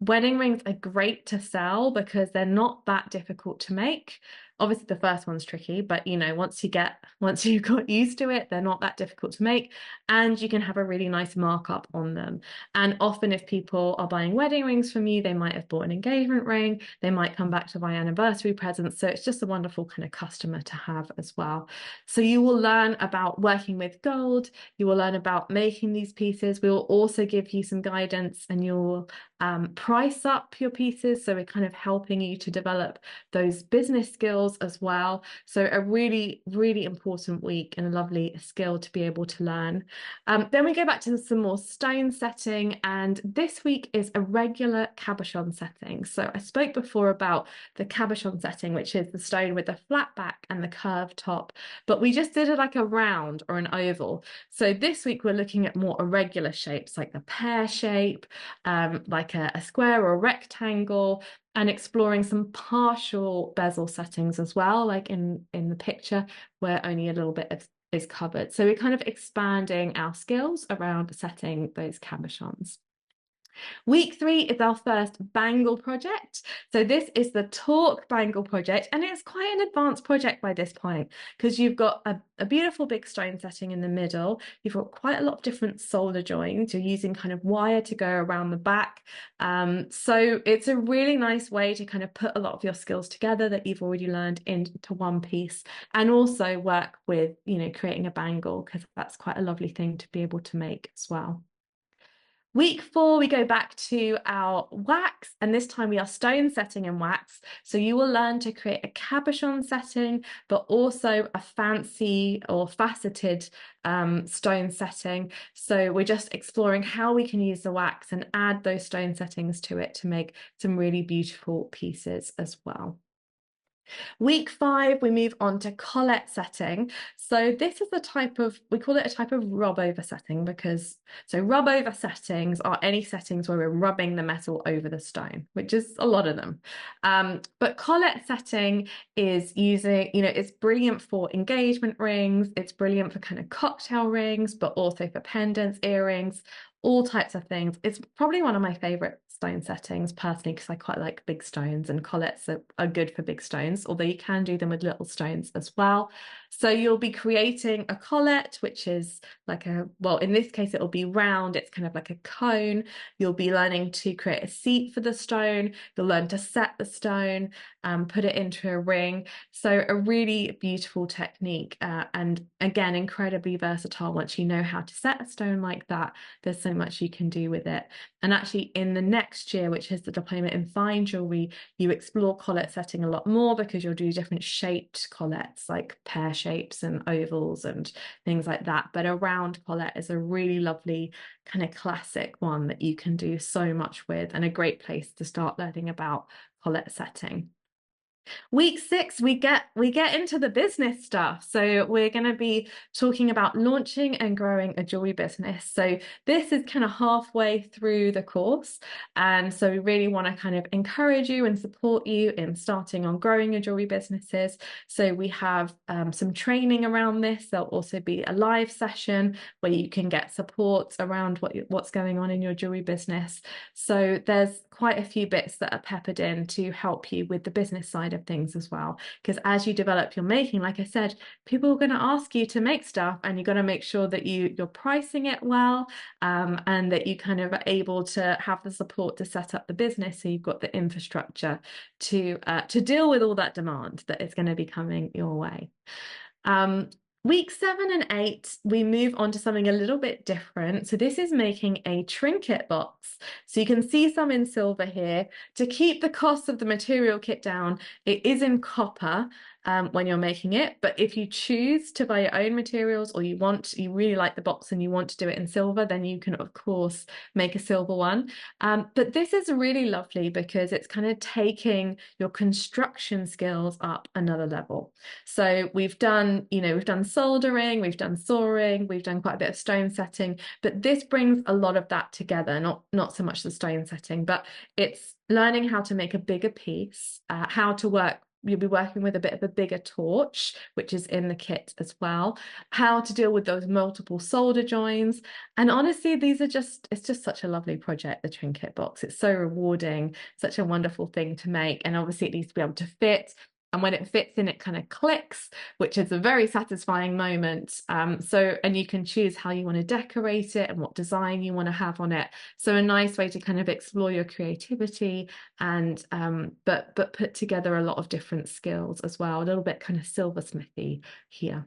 Wedding rings are great to sell because they're not that difficult to make. Obviously, the first one's tricky, but once you've got used to it, they're not that difficult to make, and you can have a really nice markup on them. And often, if people are buying wedding rings from you, they might have bought an engagement ring, they might come back to buy anniversary presents. So it's just a wonderful kind of customer to have as well. So you will learn about working with gold, you will learn about making these pieces. We will also give you some guidance, and you'll price up your pieces. So we're kind of helping you to develop those business skills as well. So a really, really important week and a lovely skill to be able to learn. Then we go back to some more stone setting, and this week is a regular cabochon setting. So I spoke before about the cabochon setting, which is the stone with the flat back and the curved top, but we just did it like a round or an oval. So this week we're looking at more irregular shapes, like the pear shape, like a square or a rectangle, and exploring some partial bezel settings as well, like in the picture where only a little bit is covered. So we're kind of expanding our skills around setting those cabochons. Week 3 is our first bangle project. So this is the Talk Bangle project, and it's quite an advanced project by this point because you've got a beautiful big stone setting in the middle. You've got quite a lot of different solder joins. You're using kind of wire to go around the back. So it's a really nice way to kind of put a lot of your skills together that you've already learned into one piece, and also work with, creating a bangle, because that's quite a lovely thing to be able to make as well. Week 4, we go back to our wax, and this time we are stone setting in wax. So you will learn to create a cabochon setting, but also a fancy or faceted stone setting. So we're just exploring how we can use the wax and add those stone settings to it to make some really beautiful pieces as well. Week 5, we move on to collet setting. So this is we call it a type of rub over setting, because rub over settings are any settings where we're rubbing the metal over the stone, which is a lot of them. But collet setting is using, it's brilliant for engagement rings, it's brilliant for kind of cocktail rings, but also for pendants, earrings, all types of things. It's probably one of my favorite stone settings personally, because I quite like big stones, and collets are good for big stones, although you can do them with little stones as well. So you'll be creating a collet, which is like in this case, it'll be round. It's kind of like a cone. You'll be learning to create a seat for the stone. You'll learn to set the stone, put it into a ring. So a really beautiful technique, and again, incredibly versatile. Once you know how to set a stone like that, there's so much you can do with it. And actually in the next year, which is the Diploma in Fine Jewellery, you explore collet setting a lot more, because you'll do different shaped collets, like pear shapes and ovals and things like that. But a round collet is a really lovely kind of classic one that you can do so much with, and a great place to start learning about collet setting. Week 6, we get into the business stuff. So we're going to be talking about launching and growing a jewelry business. So this is kind of halfway through the course. And so we really want to kind of encourage you and support you in starting on growing your jewelry businesses. So we have some training around this. There'll also be a live session where you can get support around what's going on in your jewelry business. So there's quite a few bits that are peppered in to help you with the business side of things as well, because as you develop your making, like I said, people are going to ask you to make stuff, and you're going to make sure that you're pricing it well, and that you kind of are able to have the support to set up the business, so you've got the infrastructure to deal with all that demand that is going to be coming your way. Week 7 and 8, we move on to something a little bit different. So this is making a trinket box. So you can see some in silver here. To keep the cost of the material kit down, it is in copper when you're making it. But if you choose to buy your own materials, or you really like the box and you want to do it in silver, then you can, of course, make a silver one. But this is really lovely because it's kind of taking your construction skills up another level. So we've done soldering, we've done sawing, we've done quite a bit of stone setting, but this brings a lot of that together, not so much the stone setting, but it's learning how to make a bigger piece, how to work. You'll be working with a bit of a bigger torch, which is in the kit as well, how to deal with those multiple solder joins. And honestly, it's just such a lovely project, the trinket box. It's so rewarding, such a wonderful thing to make. And obviously it needs to be able to fit. And when it fits in, it kind of clicks, which is a very satisfying moment. And you can choose how you want to decorate it and what design you want to have on it. So a nice way to kind of explore your creativity and but put together a lot of different skills as well. A little bit kind of silversmithy here.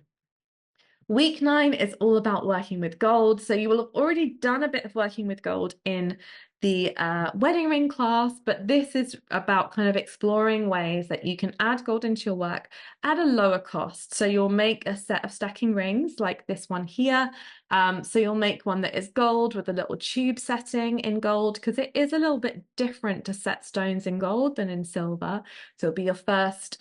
Week 9 is all about working with gold. So you will have already done a bit of working with gold in the wedding ring class, but this is about kind of exploring ways that you can add gold into your work at a lower cost. So you'll make a set of stacking rings like this one here. So you'll make one that is gold with a little tube setting in gold, because it is a little bit different to set stones in gold than in silver. So it'll be your first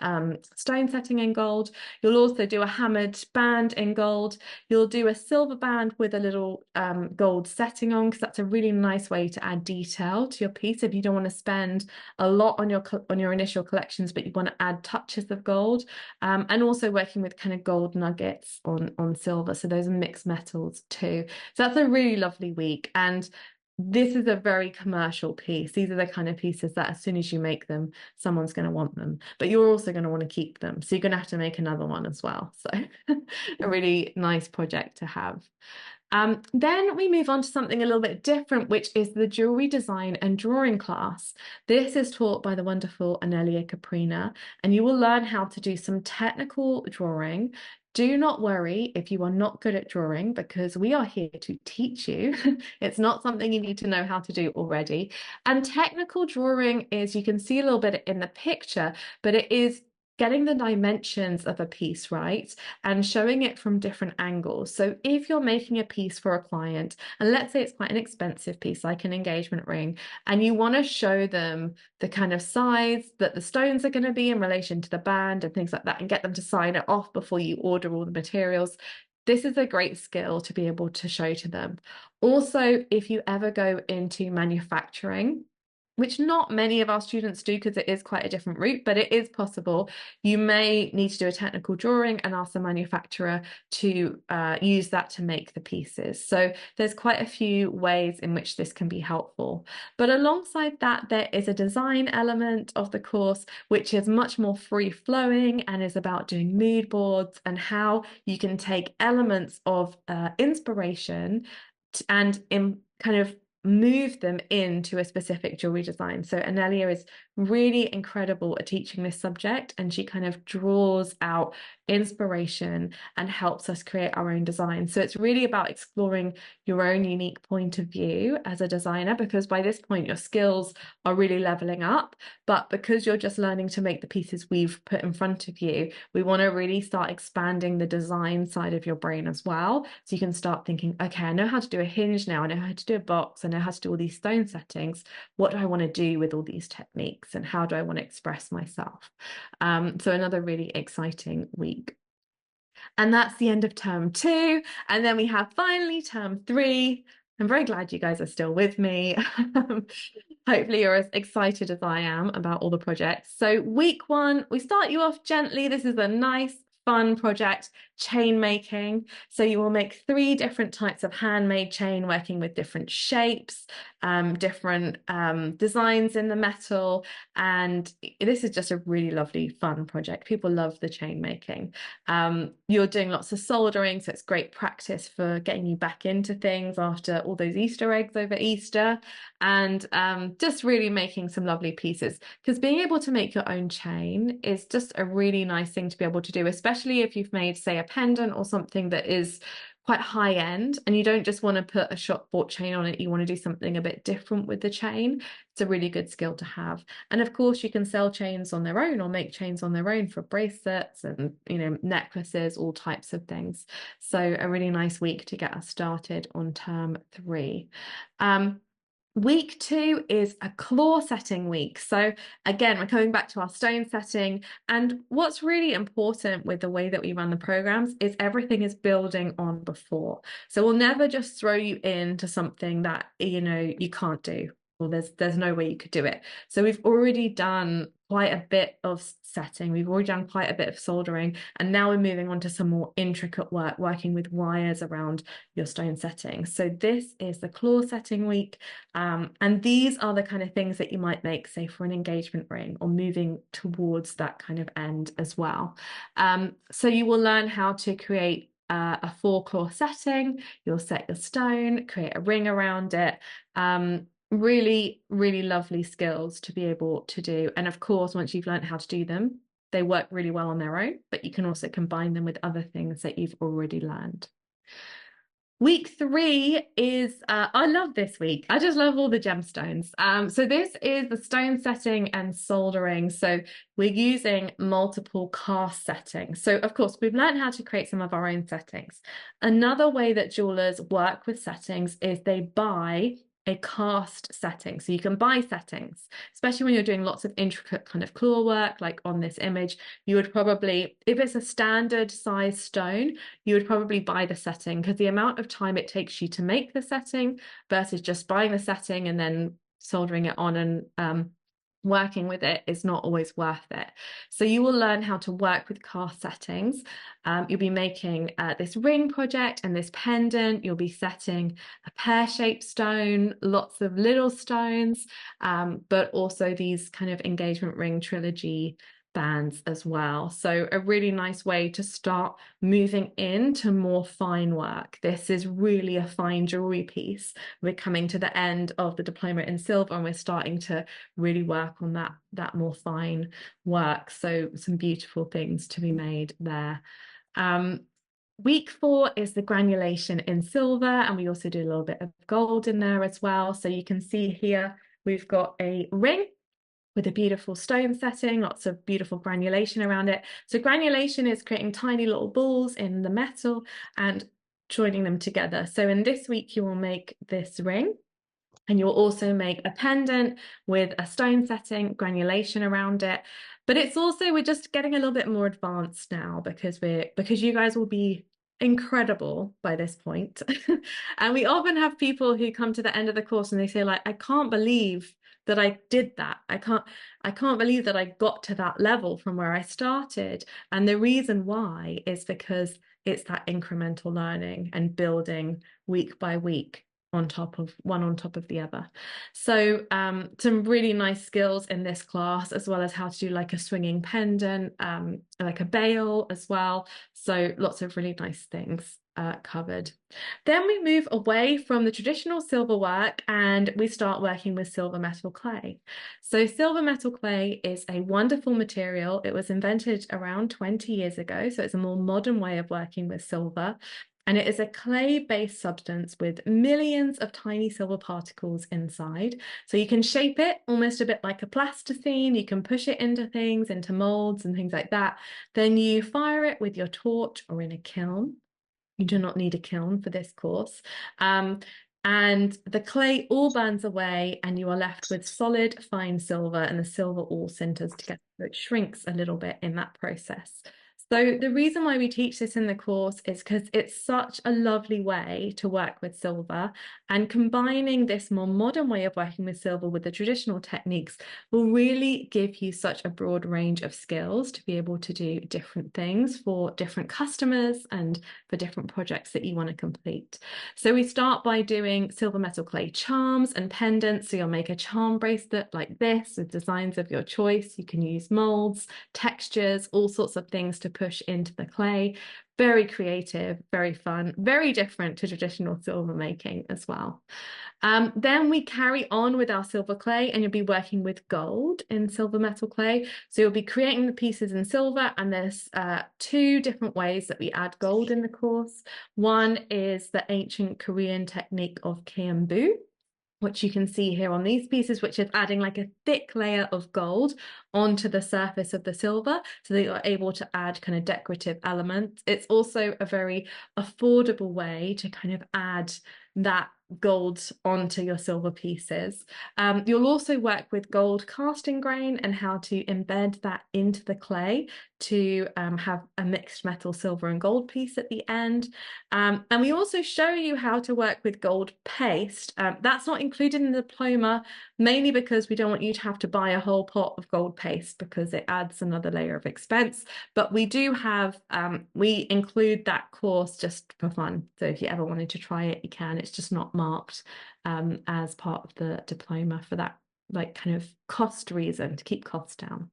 stone setting in gold. You'll also do a hammered band in gold. You'll do a silver band with a little gold setting on, because that's a really nice way to add detail to your piece if you don't want to spend a lot on your initial collections, but you want to add touches of gold. And also working with kind of gold nuggets on silver. So those are mixed metals too. So that's a really lovely week. And this is a very commercial piece. These are the kind of pieces that as soon as you make them, someone's going to want them, but you're also going to want to keep them. So you're going to have to make another one as well. So a really nice project to have. Then we move on to something a little bit different, which is the jewelry design and drawing class. This is taught by the wonderful Anelia Caprina, and you will learn how to do some technical drawing. Do not worry if you are not good at drawing, because we are here to teach you. It's not something you need to know how to do already. And technical drawing is, you can see a little bit in the picture, but it is getting the dimensions of a piece right and showing it from different angles. So if you're making a piece for a client, and let's say it's quite an expensive piece like an engagement ring, and you want to show them the kind of size that the stones are going to be in relation to the band and things like that, and get them to sign it off before you order all the materials, this is a great skill to be able to show to them. Also, if you ever go into manufacturing, which not many of our students do because it is quite a different route, but it is possible. You may need to do a technical drawing and ask the manufacturer to use that to make the pieces. So there's quite a few ways in which this can be helpful. But alongside that, there is a design element of the course, which is much more free-flowing and is about doing mood boards and how you can take elements of inspiration and kind of move them into a specific jewelry design. So Anelia is really incredible at teaching this subject, and she kind of draws out inspiration and helps us create our own design. So it's really about exploring your own unique point of view as a designer, because by this point your skills are really leveling up, but because you're just learning to make the pieces we've put in front of you, we want to really start expanding the design side of your brain as well. So you can start thinking, okay, I know how to do a hinge now, I know how to do a box, I know how to do all these stone settings. What do I want to do with all these techniques, and how do I want to express myself? So another really exciting week. And that's the end of term 2. And then we have finally term 3. I'm very glad you guys are still with me. Hopefully you're as excited as I am about all the projects. So week 1, we start you off gently. This is a nice, fun project, chain making. So you will make 3 different types of handmade chain, working with different shapes, different designs in the metal. And this is just a really lovely, fun project. People love the chain making. You're doing lots of soldering, so it's great practice for getting you back into things after all those Easter eggs over Easter, and just really making some lovely pieces, because being able to make your own chain is just a really nice thing to be able to do, especially if you've made, say, a pendant or something that is quite high end, and you don't just want to put a shop bought chain on it, you want to do something a bit different with the chain. It's a really good skill to have. And of course you can sell chains on their own or make chains on their own for bracelets and, you know, necklaces, all types of things. So a really nice week to get us started on term 3. Week 2 is a claw setting week. So again, we're coming back to our stone setting. And what's really important with the way that we run the programs is everything is building on before. So we'll never just throw you into something that, you know, you can't do. Well, there's no way you could do it. So we've already done quite a bit of setting. We've already done quite a bit of soldering. And now we're moving on to some more intricate work, working with wires around your stone setting. So this is the claw setting week. And these are the kind of things that you might make, say, for an engagement ring or moving towards that kind of end as well. So you will learn how to create a 4-claw setting. You'll set your stone, create a ring around it. Really, really lovely skills to be able to do. And of course, once you've learned how to do them, they work really well on their own, but you can also combine them with other things that you've already learned. Week 3 is, I love this week. I just love all the gemstones. So this is the stone setting and soldering. So we're using multiple cast settings. So of course, we've learned how to create some of our own settings. Another way that jewelers work with settings is they buy a cast setting. So you can buy settings, especially when you're doing lots of intricate kind of claw work, like on this image. You would probably, if it's a standard size stone, you would probably buy the setting, because the amount of time it takes you to make the setting versus just buying the setting and then soldering it on and working with it is not always worth it. So you will learn how to work with cast settings. You'll be making this ring project and this pendant. You'll be setting a pear-shaped stone, lots of little stones, but also these kind of engagement ring trilogy bands as well. So a really nice way to start moving into more fine work. This is really a fine jewelry piece. We're coming to the end of the diploma in silver and we're starting to really work on that more fine work. So some beautiful things to be made there. Week 4 is the granulation in silver, and we also do a little bit of gold in there as well. So you can see here we've got a ring with a beautiful stone setting, lots of beautiful granulation around it. So granulation is creating tiny little balls in the metal and joining them together. So in this week, you will make this ring, and you'll also make a pendant with a stone setting, granulation around it. But it's also, we're just getting a little bit more advanced now because you guys will be incredible by this point. And we often have people who come to the end of the course and they say, like, I can't believe that I did that. I can't believe that I got to that level from where I started. And the reason why is because it's that incremental learning and building week by week on top of the other. So some really nice skills in this class, as well as how to do like a swinging pendant, like a bail as well. So lots of really nice things covered. Then we move away from the traditional silver work and we start working with silver metal clay. So silver metal clay is a wonderful material. It was invented around 20 years ago. So it's a more modern way of working with silver. And it is a clay-based substance with millions of tiny silver particles inside. So you can shape it almost a bit like a plasticine. You can push it into things, into molds and things like that. Then you fire it with your torch or in a kiln. You do not need a kiln for this course. And the clay all burns away and you are left with solid, fine silver, and the silver all sinters together. So it shrinks a little bit in that process. So the reason why we teach this in the course is because it's such a lovely way to work with silver, and combining this more modern way of working with silver with the traditional techniques will really give you such a broad range of skills to be able to do different things for different customers and for different projects that you want to complete. So we start by doing silver metal clay charms and pendants. So you'll make a charm bracelet like this with designs of your choice. You can use molds, textures, all sorts of things to push into the clay. Very creative, very fun, very different to traditional silver making as well. Then we carry on with our silver clay, and you'll be working with gold in silver metal clay. So you'll be creating the pieces in silver, and there's two different ways that we add gold in the course. One is the ancient Korean technique of Keombu, which you can see here on these pieces, which is adding like a thick layer of gold onto the surface of the silver so that you're able to add kind of decorative elements. It's also a very affordable way to kind of add that gold onto your silver pieces. You'll also work with gold casting grain and how to embed that into the clay to have a mixed metal silver and gold piece at the end. And we also show you how to work with gold paste. That's not included in the diploma, mainly because we don't want you to have to buy a whole pot of gold paste because it adds another layer of expense. But we do have, we include that course just for fun. So if you ever wanted to try it, you can. It's just not marked as part of the diploma for that like kind of cost reason, to keep costs down.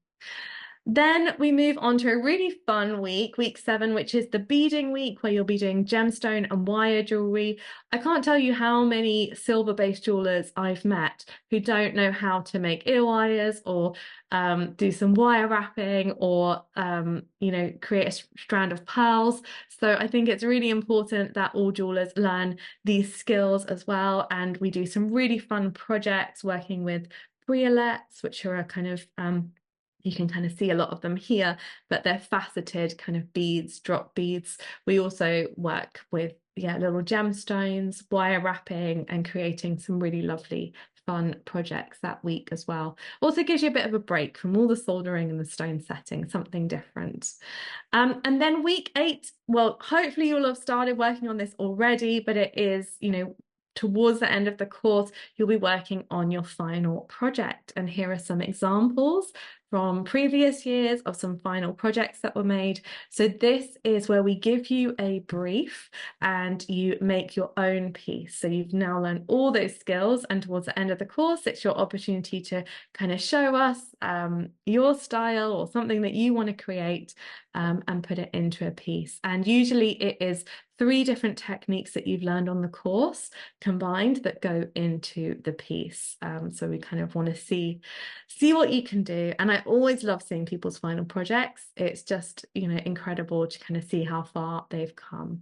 Then we move on to a really fun week, week 7, which is the beading week, where you'll be doing gemstone and wire jewelry. I can't tell you how many silver-based jewelers I've met who don't know how to make ear wires or do some wire wrapping or, create a strand of pearls. So I think it's really important that all jewelers learn these skills as well. And we do some really fun projects working with briolets, which are a kind of you can kind of see a lot of them here, but they're faceted kind of beads, drop beads. We also work with little gemstones, wire wrapping, and creating some really lovely fun projects that week as well. Also gives you a bit of a break from all the soldering and the stone setting, something different. And then week 8, well, hopefully you'll have started working on this already, but it is, towards the end of the course, you'll be working on your final project. And here are some examples from previous years of some final projects that were made. So this is where we give you a brief and you make your own piece. So you've now learned all those skills, and towards the end of the course, it's your opportunity to kind of show us your style or something that you want to create and put it into a piece. And usually it is 3 different techniques that you've learned on the course combined that go into the piece. So we kind of want to see what you can do. And I always love seeing people's final projects. It's just, incredible to kind of see how far they've come.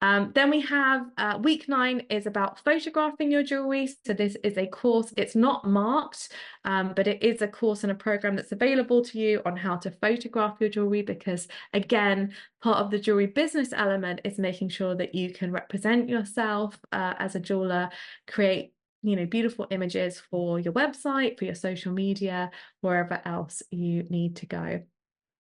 Then we have week 9 is about photographing your jewelry. So this is a course, it's not marked, but it is a course and a program that's available to you on how to photograph your jewelry, because again, part of the jewelry business element is making sure that you can represent yourself as a jeweler, create beautiful images for your website, for your social media, wherever else you need to go.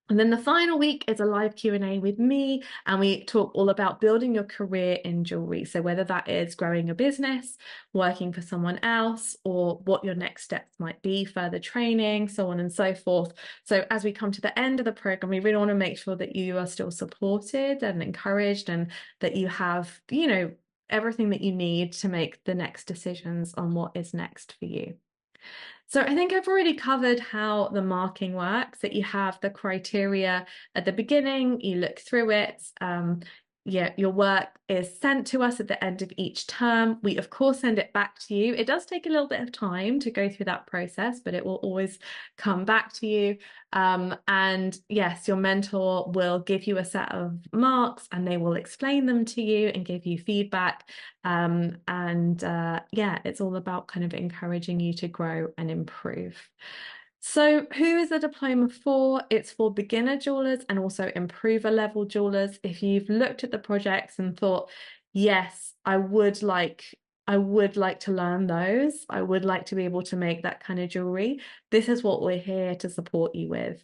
And then the final week is a live Q&A with me, and we talk all about building your career in jewelry. So whether that is growing a business, working for someone else, or what your next steps might be, further training, so on and so forth. So as we come to the end of the program, we really want to make sure that you are still supported and encouraged, and that you have, everything that you need to make the next decisions on what is next for you. So I think I've already covered how the marking works, that you have the criteria at the beginning, you look through it. Your work is sent to us at the end of each term. We, of course, send it back to you. It does take a little bit of time to go through that process, but it will always come back to you. And yes, your mentor will give you a set of marks, and they will explain them to you and give you feedback. It's all about kind of encouraging you to grow and improve. So who is the diploma for? It's for beginner jewelers and also improver level jewelers. If you've looked at the projects and thought, yes, I would like to learn those, I would like to be able to make that kind of jewelry, this is what we're here to support you with.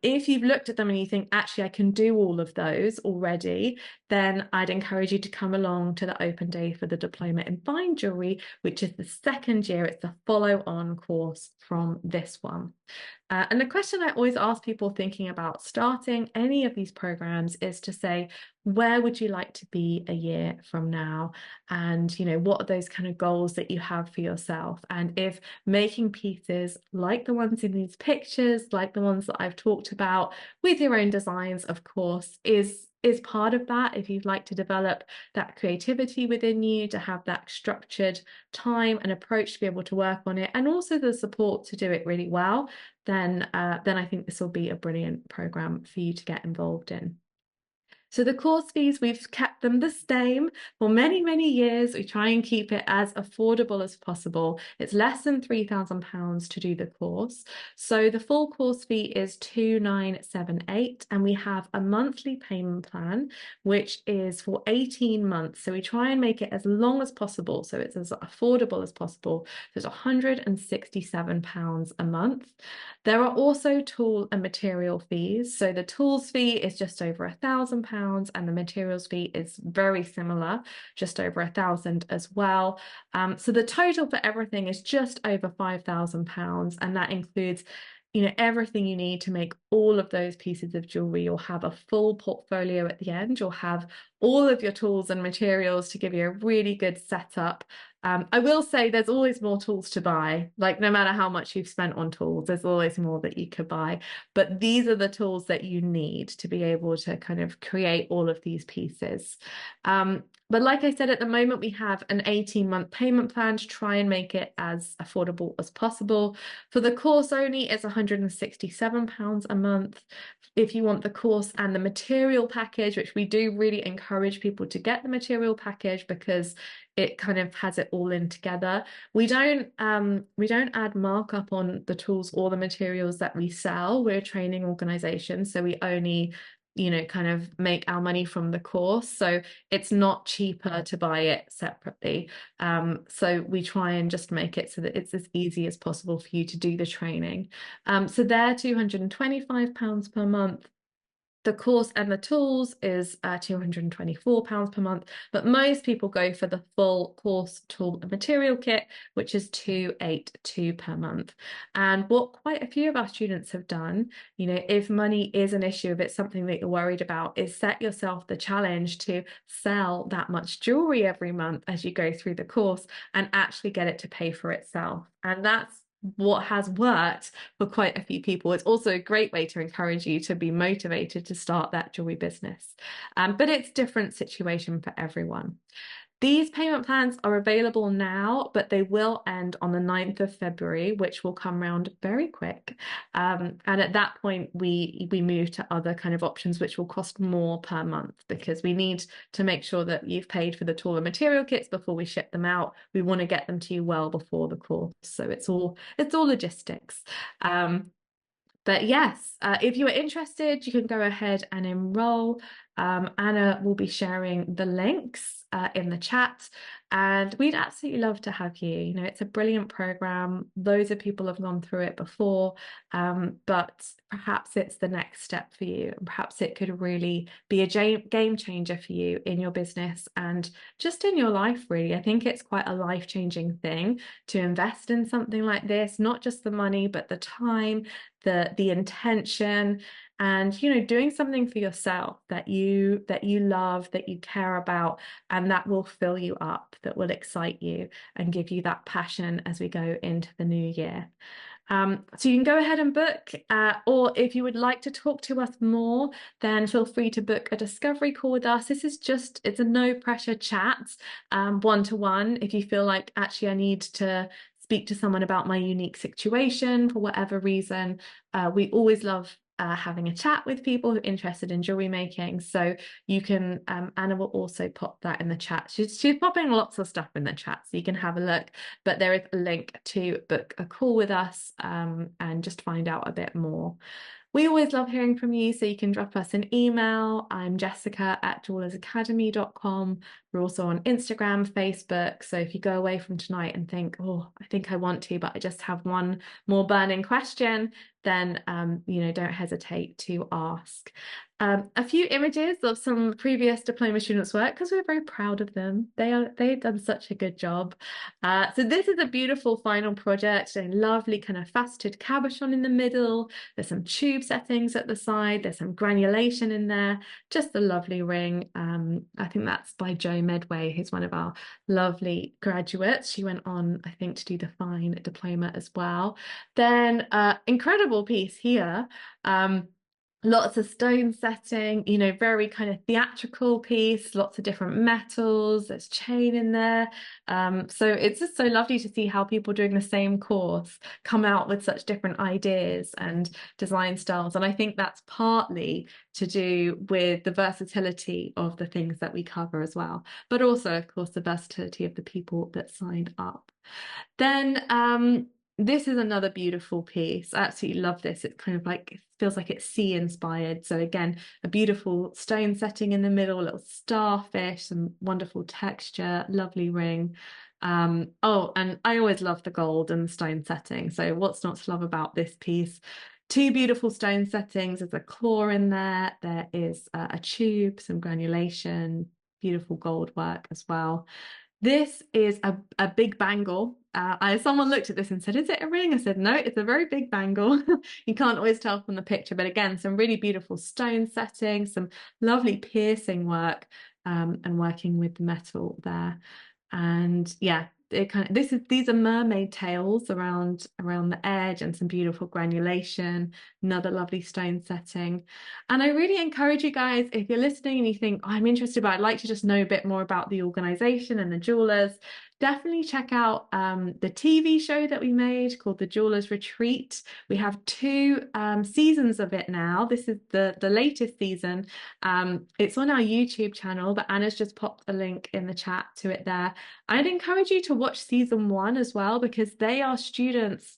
If you've looked at them and you think, actually, I can do all of those already, then I'd encourage you to come along to the open day for the Diploma in Fine Jewelry, which is the second year. It's the follow-on course from this one. And the question I always ask people thinking about starting any of these programs is to say, where would you like to be a year from now? And, what are those kind of goals that you have for yourself? And if making pieces like like the ones in these pictures, like the ones that I've talked about, with your own designs, of course, is part of that. If you'd like to develop that creativity within you, to have that structured time and approach to be able to work on it, and also the support to do it really well, then I think this will be a brilliant program for you to get involved in. So the course fees, we've kept them the same for many, many years. We try and keep it as affordable as possible. It's less than £3,000 to do the course. So the full course fee is 2,978, and we have a monthly payment plan, which is for 18 months. So we try and make it as long as possible, so it's as affordable as possible. So it's £167 a month. There are also tool and material fees. So the tools fee is just over £1,000, and the materials fee is very similar, just over £1,000 as well. So the total for everything is just over £5,000, and that includes everything you need to make all of those pieces of jewelry. You'll have a full portfolio at the end. You'll have all of your tools and materials to give you a really good setup. I will say there's always more tools to buy. Like, no matter how much you've spent on tools, there's always more that you could buy. But these are the tools that you need to be able to kind of create all of these pieces. But like I said, at the moment, we have an 18-month payment plan to try and make it as affordable as possible. For the course only, it's £167 a month. If you want the course and the material package, which we do really encourage people to get the material package because it kind of has it all in together. We don't add markup on the tools or the materials that we sell. We're a training organization, so we only kind of make our money from the course. So it's not cheaper to buy it separately. So we try and just make it so that it's as easy as possible for you to do the training. So they're £225 per month. The course and the tools is £224 per month, but most people go for the full course, tool and material kit, which is £282 per month. And what quite a few of our students have done, if money is an issue, if it's something that you're worried about, is set yourself the challenge to sell that much jewelry every month as you go through the course and actually get it to pay for itself. And that's what has worked for quite a few people. It's also a great way to encourage you to be motivated to start that jewelry business. But it's a different situation for everyone. These payment plans are available now, but they will end on the 9th of February, which will come round very quick. And at that point, we move to other kind of options, which will cost more per month, because we need to make sure that you've paid for the tool and material kits before we ship them out. We want to get them to you well before the course. So it's all logistics. But yes, if you are interested, you can go ahead and enroll. Anna will be sharing the links in the chat, and we'd absolutely love to have you. It's a brilliant program. Loads of people have gone through it before, but perhaps it's the next step for you, and perhaps it could really be a game changer for you in your business and just in your life, really. I think it's quite a life-changing thing to invest in something like this, not just the money, but the time, the intention, and doing something for yourself that you love, that you care about, and that will fill you up, that will excite you and give you that passion as we go into the new year. So you can go ahead and book, or if you would like to talk to us more, then feel free to book a discovery call with us. It's a no pressure chat, one-to-one. If you feel like, actually, I need to speak to someone about my unique situation for whatever reason, we always love having a chat with people who are interested in jewelry making. So you can, Anna will also pop that in the chat. She's popping lots of stuff in the chat, so you can have a look. But there is a link to book a call with us and just find out a bit more. We always love hearing from you, so you can drop us an email. I'm jessica@jewellersacademy.com. We're also on Instagram, Facebook. So if you go away from tonight and think, oh, I think I want to, but I just have one more burning question, then, don't hesitate to ask. A few images of some previous diploma students' work, because we're very proud of them. They've done such a good job. So this is a beautiful final project, a lovely kind of faceted cabochon in the middle. There's some tube settings at the side. There's some granulation in there. Just a lovely ring. I think that's by Joe Medway, who's one of our lovely graduates. She went on, I think, to do the fine diploma as well. Then incredible piece here. Lots of stone setting, you know, very kind of theatrical piece, lots of different metals, there's chain in there. So it's just so lovely to see how people doing the same course come out with such different ideas and design styles. And I think that's partly to do with the versatility of the things that we cover as well, but also, of course, the versatility of the people that signed up. Then this is another beautiful piece. I absolutely love this. It's kind of like, it feels like it's sea inspired. So again, a beautiful stone setting in the middle, a little starfish, some wonderful texture, lovely ring. Oh, and I always love the gold and the stone setting. So what's not to love about this piece? Two beautiful stone settings. There's a claw in there. There is a tube, some granulation, beautiful gold work as well. This is a big bangle. Someone looked at this and said, is it a ring? I said, no, it's a very big bangle. You can't always tell from the picture, but again, some really beautiful stone settings, some lovely piercing work, and working with the metal there. And yeah, it kind of these are mermaid tails around the edge and some beautiful granulation, another lovely stone setting. And I really encourage you guys, if you're listening and you think, oh, I'm interested, but I'd like to just know a bit more about the organization and the jewelers, definitely check out the TV show that we made called The Jewelers Retreat. We have two seasons of it now. This is the latest season. It's on our YouTube channel, but Anna's just popped a link in the chat to it there. I'd encourage you to watch season 1 as well, because they are students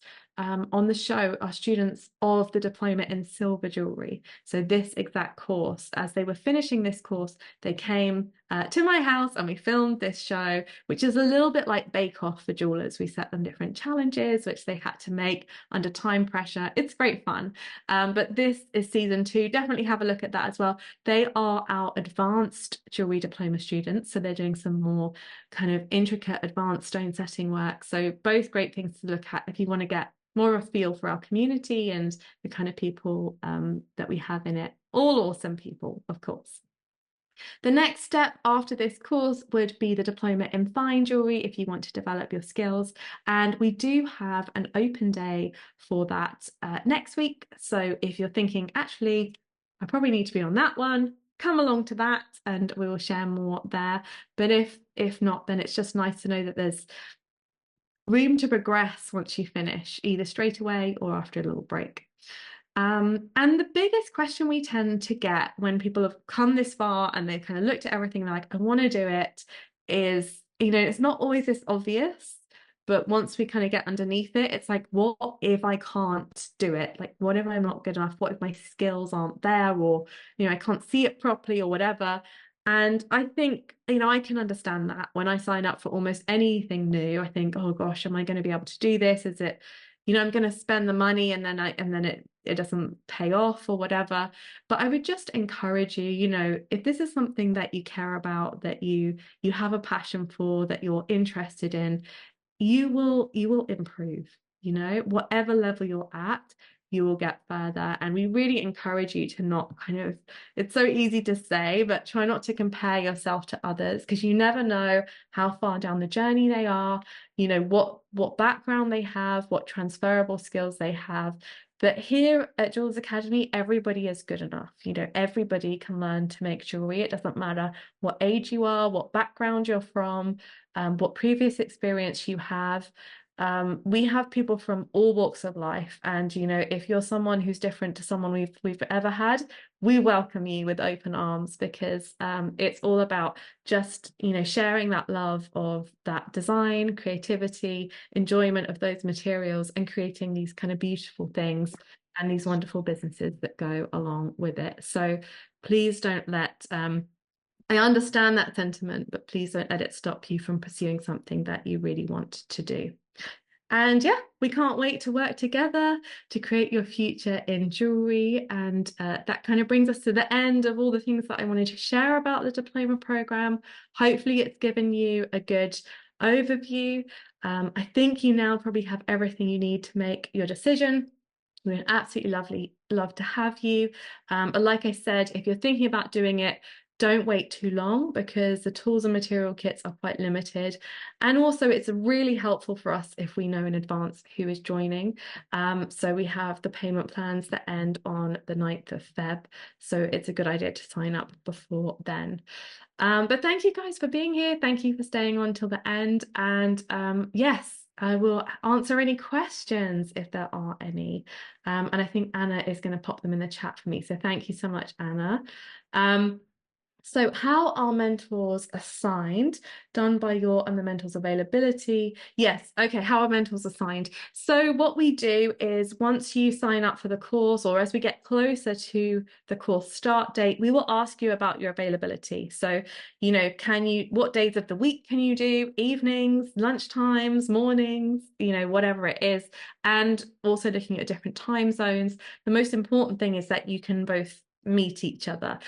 on the show, are students of the diploma in silver jewelry. So this exact course, as they were finishing this course, they came to my house and we filmed this show, which is a little bit like Bake Off for jewelers. We set them different challenges which they had to make under time pressure. It's great fun. But this is season 2. Definitely have a look at that as well. They are our advanced jewelry diploma students, so they're doing some more kind of intricate advanced stone setting work. So both great things to look at if you want to get more of a feel for our community and the kind of people that we have in it. All awesome people, of course. The next step after this course would be the diploma in fine jewelry if you want to develop your skills. And we do have an open day for that next week. So if you're thinking, actually, I probably need to be on that one, come along to that and we will share more there. But if not, then it's just nice to know that there's room to progress once you finish, either straight away or after a little break. And the biggest question we tend to get when people have come this far and they've kind of looked at everything, they're like, I want to do it, is, you know, it's not always this obvious, but once we kind of get underneath it, it's like, what if I can't do it? Like, what if I'm not good enough? What if my skills aren't there, or, you know, I can't see it properly or whatever? And I think, you know, I can understand that. When I sign up for almost anything new, I think, oh gosh, am I going to be able to do this? Is it, you know, I'm going to spend the money and then it doesn't pay off or whatever. But I would just encourage you, you know, if this is something that you care about, that you have a passion for, that you're interested in, you will improve, you know, whatever level you're at, you will get further. And we really encourage you to not kind of, it's so easy to say, but try not to compare yourself to others, because you never know how far down the journey they are, you know, what background they have, what transferable skills they have. But here at Jewels Academy, everybody is good enough. You know, everybody can learn to make jewelry. It doesn't matter what age you are, what background you're from, what previous experience you have. We have people from all walks of life, and you know, if you're someone who's different to someone we've ever had, we welcome you with open arms, because it's all about just, you know, sharing that love of that design, creativity, enjoyment of those materials, and creating these kind of beautiful things and these wonderful businesses that go along with it. So please don't let I understand that sentiment, but please don't let it stop you from pursuing something that you really want to do. And yeah, we can't wait to work together to create your future in jewelry. And that kind of brings us to the end of all the things that I wanted to share about the diploma program. Hopefully it's given you a good overview. I think you now probably have everything you need to make your decision. We'd absolutely love to have you. But like I said, if you're thinking about doing it, don't wait too long because the tools and material kits are quite limited. And also it's really helpful for us if we know in advance who is joining. So we have the payment plans that end on the 9th of Feb. So it's a good idea to sign up before then. But thank you guys for being here. Thank you for staying on till the end. And yes, I will answer any questions if there are any. And I think Anna is going to pop them in the chat for me. So thank you so much, Anna. So how are mentors assigned? Done by your and the mentor's availability? Yes. Okay. How are mentors assigned? So what we do is once you sign up for the course, or as we get closer to the course start date, we will ask you about your availability. So, you know, what days of the week can you do? Evenings, lunchtimes, mornings, you know, whatever it is. And also looking at different time zones. The most important thing is that you can both meet each other.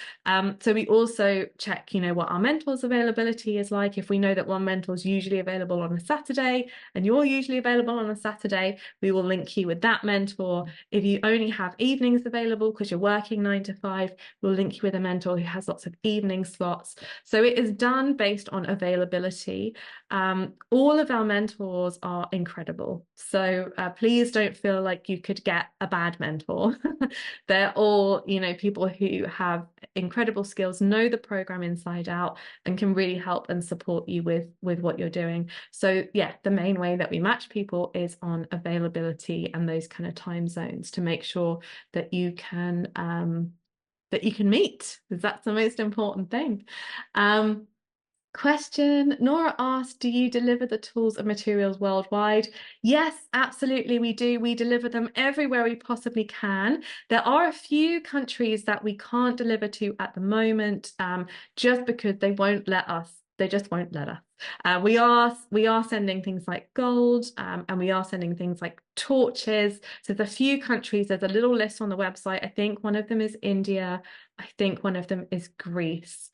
So we also check, you know, what our mentor's availability is like. If we know that one mentor's usually available on a Saturday and you're usually available on a Saturday, we will link you with that mentor. If you only have evenings available because you're working 9 to 5, we'll link you with a mentor who has lots of evening slots. So it is done based on availability. All of our mentors are incredible. So please don't feel like you could get a bad mentor. They're all, you know, people who have incredible skills, know the program inside out, and can really help and support you with what you're doing. So yeah, the main way that we match people is on availability and those kind of time zones to make sure that you can meet, because that's the most important thing. Question, Nora asked, do you deliver the tools and materials worldwide? Yes, absolutely, we do. We deliver them everywhere we possibly can. There are a few countries that we can't deliver to at the moment, just because they won't let us. They just won't let us. We are sending things like gold, and we are sending things like torches. So there's a few countries. There's a little list on the website. I think one of them is India. I think one of them is Greece.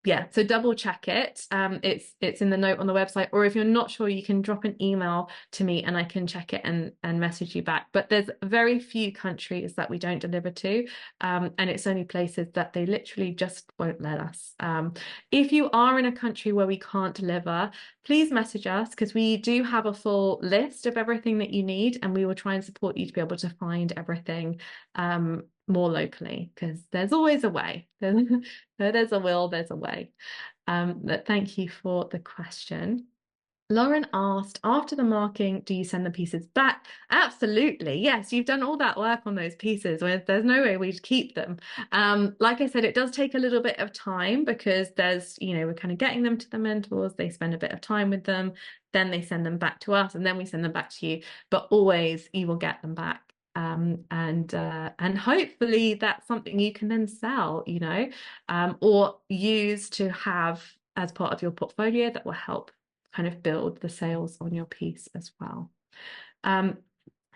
Yeah, so double check it. It's in the note on the website, or if you're not sure, you can drop an email to me and I can check it and message you back. But there's very few countries that we don't deliver to, and it's only places that they literally just won't let us. If you are in a country where we can't deliver, please message us, because we do have a full list of everything that you need, and we will try and support you to be able to find everything more locally, because there's always a way. There's a will, there's a way. But thank you for the question. Lauren asked, after the marking, do you send the pieces back? Absolutely. Yes, you've done all that work on those pieces. There's no way we'd keep them. Like I said, it does take a little bit of time because we're kind of getting them to the mentors. They spend a bit of time with them. Then they send them back to us, and then we send them back to you. But always you will get them back. And hopefully that's something you can then sell, or use to have as part of your portfolio that will help kind of build the sales on your piece as well.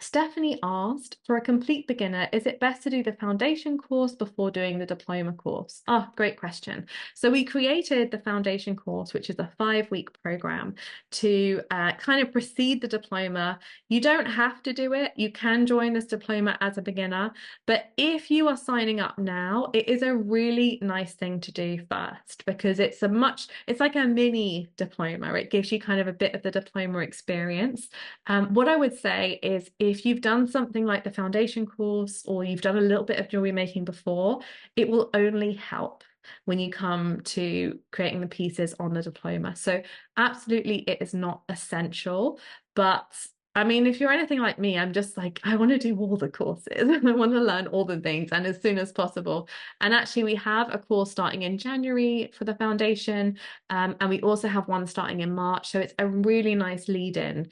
Stephanie asked, for a complete beginner, is it best to do the foundation course before doing the diploma course? Oh, great question. So we created the foundation course, which is a 5-week program to kind of precede the diploma. You don't have to do it. You can join this diploma as a beginner, but if you are signing up now, it is a really nice thing to do first, because it's like a mini diploma. It gives you kind of a bit of the diploma experience. What I would say is, if you've done something like the foundation course, or you've done a little bit of jewelry making before, it will only help when you come to creating the pieces on the diploma. So absolutely, it is not essential. But I mean, if you're anything like me, I'm just like, I want to do all the courses. I want to learn all the things, and as soon as possible. And actually, we have a course starting in January for the foundation, and we also have one starting in March. So it's a really nice lead-in.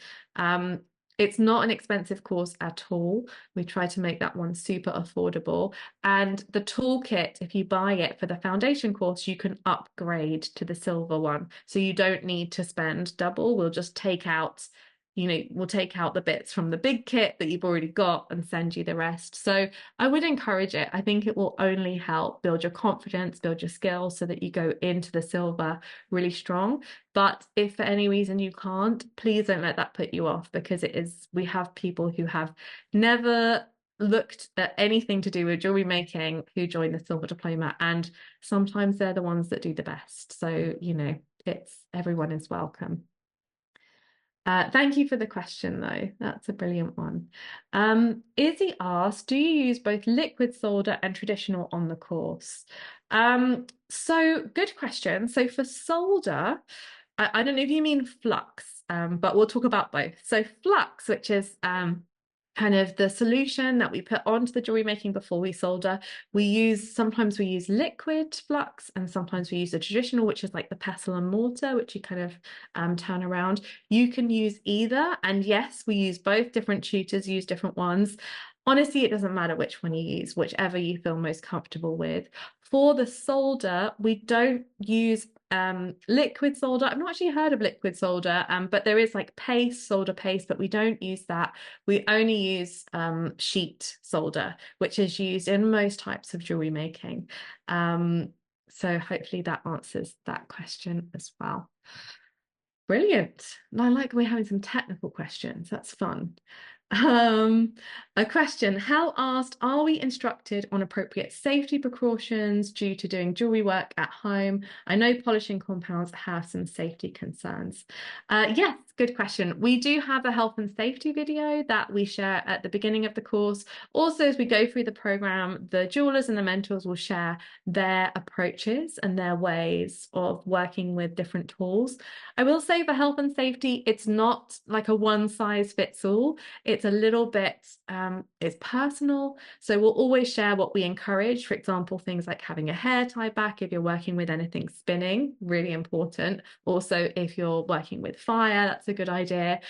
It's not an expensive course at all. We try to make that one super affordable. And the toolkit, if you buy it for the foundation course, you can upgrade to the silver one. So you don't need to spend double. We'll just take out the bits from the big kit that you've already got and send you the rest. So I would encourage it. I think it will only help build your confidence, build your skills, so that you go into the silver really strong. But if for any reason you can't, please don't let that put you off, because we have people who have never looked at anything to do with jewelry making who join the silver diploma, and sometimes they're the ones that do the best. So, it's everyone is welcome. Thank you for the question, though. That's a brilliant one. Izzy asked, do you use both liquid solder and traditional on the course? So good question. So for solder, I don't know if you mean flux, but we'll talk about both. So flux, which is kind of the solution that we put onto the jewelry making before we solder. Sometimes we use liquid flux, and sometimes we use the traditional, which is like the pestle and mortar, which you kind of turn around. You can use either, and yes, we use both. Different tutors use different ones. Honestly, it doesn't matter which one you use, whichever you feel most comfortable with. For the solder, we don't use liquid solder. I've not actually heard of liquid solder, but there is like solder paste, but we don't use that. We only use sheet solder, which is used in most types of jewelry making. So hopefully that answers that question as well. Brilliant. I like we're having some technical questions. That's fun. A question, Hal asked, are we instructed on appropriate safety precautions due to doing jewelry work at home? I know polishing compounds have some safety concerns. Yes, good question. We do have a health and safety video that we share at the beginning of the course. Also, as we go through the program, the jewelers and the mentors will share their approaches and their ways of working with different tools. I will say for health and safety, it's not like a one size fits all. It's a little bit, it's personal. So we'll always share what we encourage. For example, things like having a hair tie back if you're working with anything spinning, really important. Also, if you're working with fire, that's a good idea.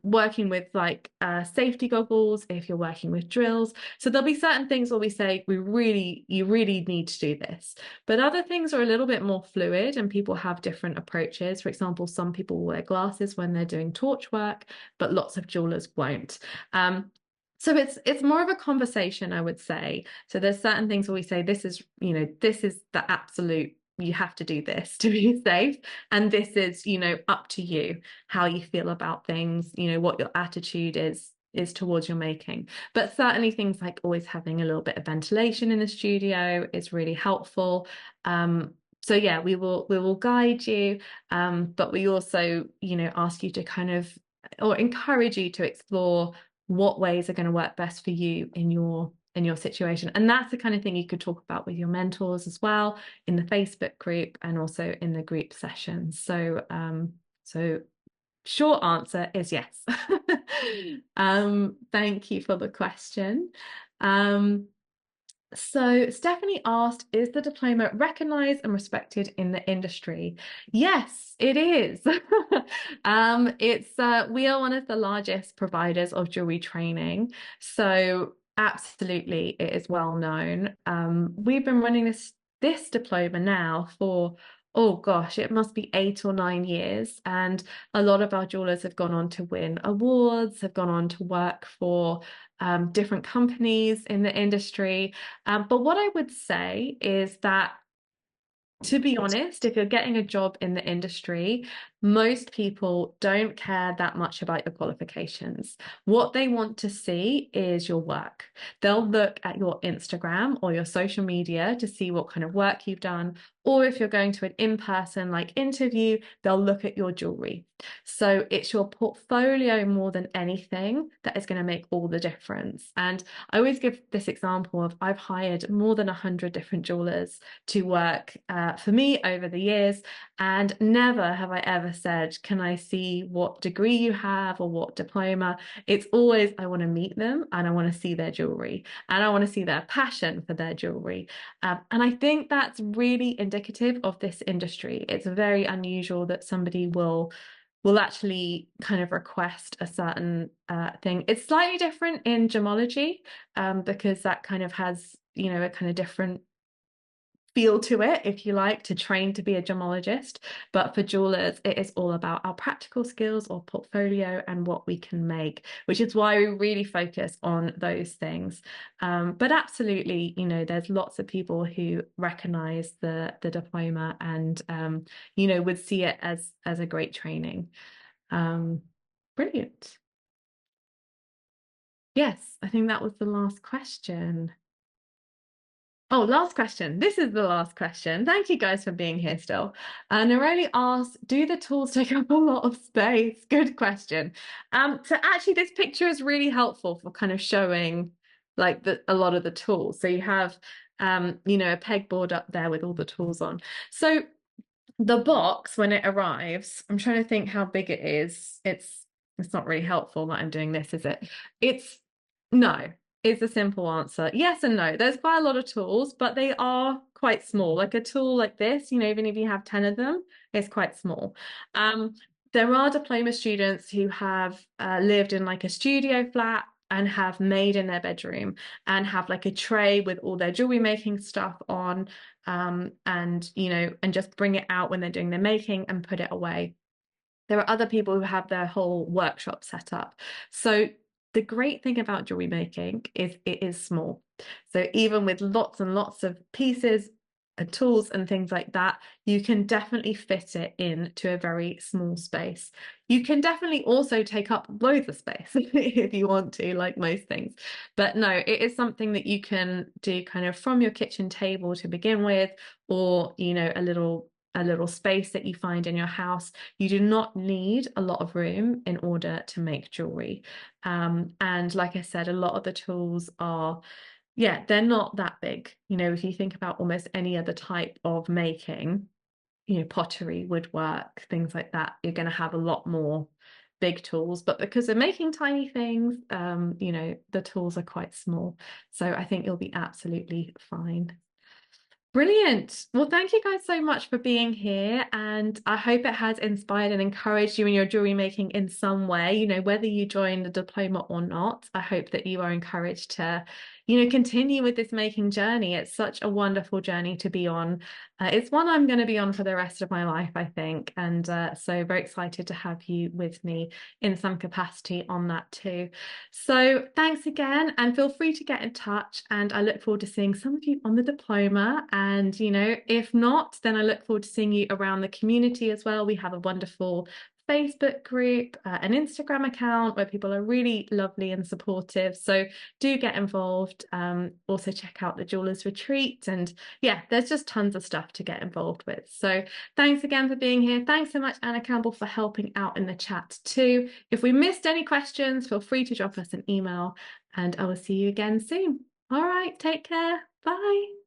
Working with like safety goggles if you're working with drills. So there'll be certain things where we say, you really need to do this. But other things are a little bit more fluid and people have different approaches. For example, some people wear glasses when they're doing torch work, but lots of jewelers won't. So it's more of a conversation, I would say. So there's certain things where we say, this is the absolute, you have to do this to be safe. And this is, up to you, how you feel about things, what your attitude is towards your making. But certainly things like always having a little bit of ventilation in the studio is really helpful. So yeah, we will guide you, but we also, ask you to kind of, or encourage you to explore what ways are going to work best for you in your situation. And that's the kind of thing you could talk about with your mentors as well in the Facebook group and also in the group sessions. So short answer is yes. Thank you for the question. So Stephanie asked, is the diploma recognized and respected in the industry? Yes, it is. We are one of the largest providers of jewelry training. So absolutely, it is well known. We've been running this diploma now for, oh gosh, it must be 8 or 9 years. And a lot of our jewelers have gone on to win awards, have gone on to work for different companies in the industry. But what I would say is that, to be honest, if you're getting a job in the industry, most people don't care that much about your qualifications. What they want to see is your work. They'll look at your Instagram or your social media to see what kind of work you've done. Or if you're going to an in-person like interview, they'll look at your jewelry. So it's your portfolio more than anything that is going to make all the difference. And I always give this example of I've hired more than 100 different jewelers to work for me over the years, and never have I ever said, can I see what degree you have or what diploma? It's always, I want to meet them and I want to see their jewelry and I want to see their passion for their jewelry. And I think that's really indicative of this industry. It's very unusual that somebody will actually kind of request a certain thing. It's slightly different in gemology because that kind of has, a kind of different feel to it, if you like, to train to be a gemologist. But for jewelers, it is all about our practical skills or portfolio and what we can make, which is why we really focus on those things. But absolutely, there's lots of people who recognize the diploma and would see it as a great training. Brilliant. Yes, I think that was the last question. Oh, last question. This is the last question. Thank you guys for being here still. Neroli asked, do the tools take up a lot of space? Good question. So actually this picture is really helpful for kind of showing like a lot of the tools. So you have a pegboard up there with all the tools on. So the box, when it arrives, I'm trying to think how big it is. It's not really helpful that I'm doing this, is it? It's no, it's a simple answer. Yes and no. There's quite a lot of tools, but they are quite small. Like a tool like this, even if you have 10 of them, it's quite small. Um, there are diploma students who have lived in like a studio flat and have made in their bedroom and have like a tray with all their jewelry making stuff on, and just bring it out when they're doing their making and put it away. There are other people who have their whole workshop set up. So the great thing about jewelry making is it is small. So even with lots and lots of pieces and tools and things like that, you can definitely fit it into a very small space. You can definitely also take up loads of space if you want to, like most things. But no, it is something that you can do kind of from your kitchen table to begin with, or a little space that you find in your house. You do not need a lot of room in order to make jewelry. And like I said, a lot of the tools are, yeah, they're not that big. If you think about almost any other type of making, pottery, woodwork, things like that, you're going to have a lot more big tools. But because they're making tiny things, the tools are quite small. So I think you'll be absolutely fine. Brilliant. Well, thank you guys so much for being here. And I hope it has inspired and encouraged you in your jewelry making in some way, whether you join the diploma or not. I hope that you are encouraged to, continue with this making journey. It's such a wonderful journey to be on. It's one I'm going to be on for the rest of my life, I think. And so very excited to have you with me in some capacity on that too. So thanks again, and feel free to get in touch. And I look forward to seeing some of you on the diploma. And, if not, then I look forward to seeing you around the community as well. We have a wonderful Facebook group, an Instagram account where people are really lovely and supportive. So do get involved. Also check out the Jewelers Retreat. And yeah, there's just tons of stuff to get involved with. So thanks again for being here. Thanks so much, Anna Campbell, for helping out in the chat too. If we missed any questions, feel free to drop us an email, and I will see you again soon. All right, take care. Bye.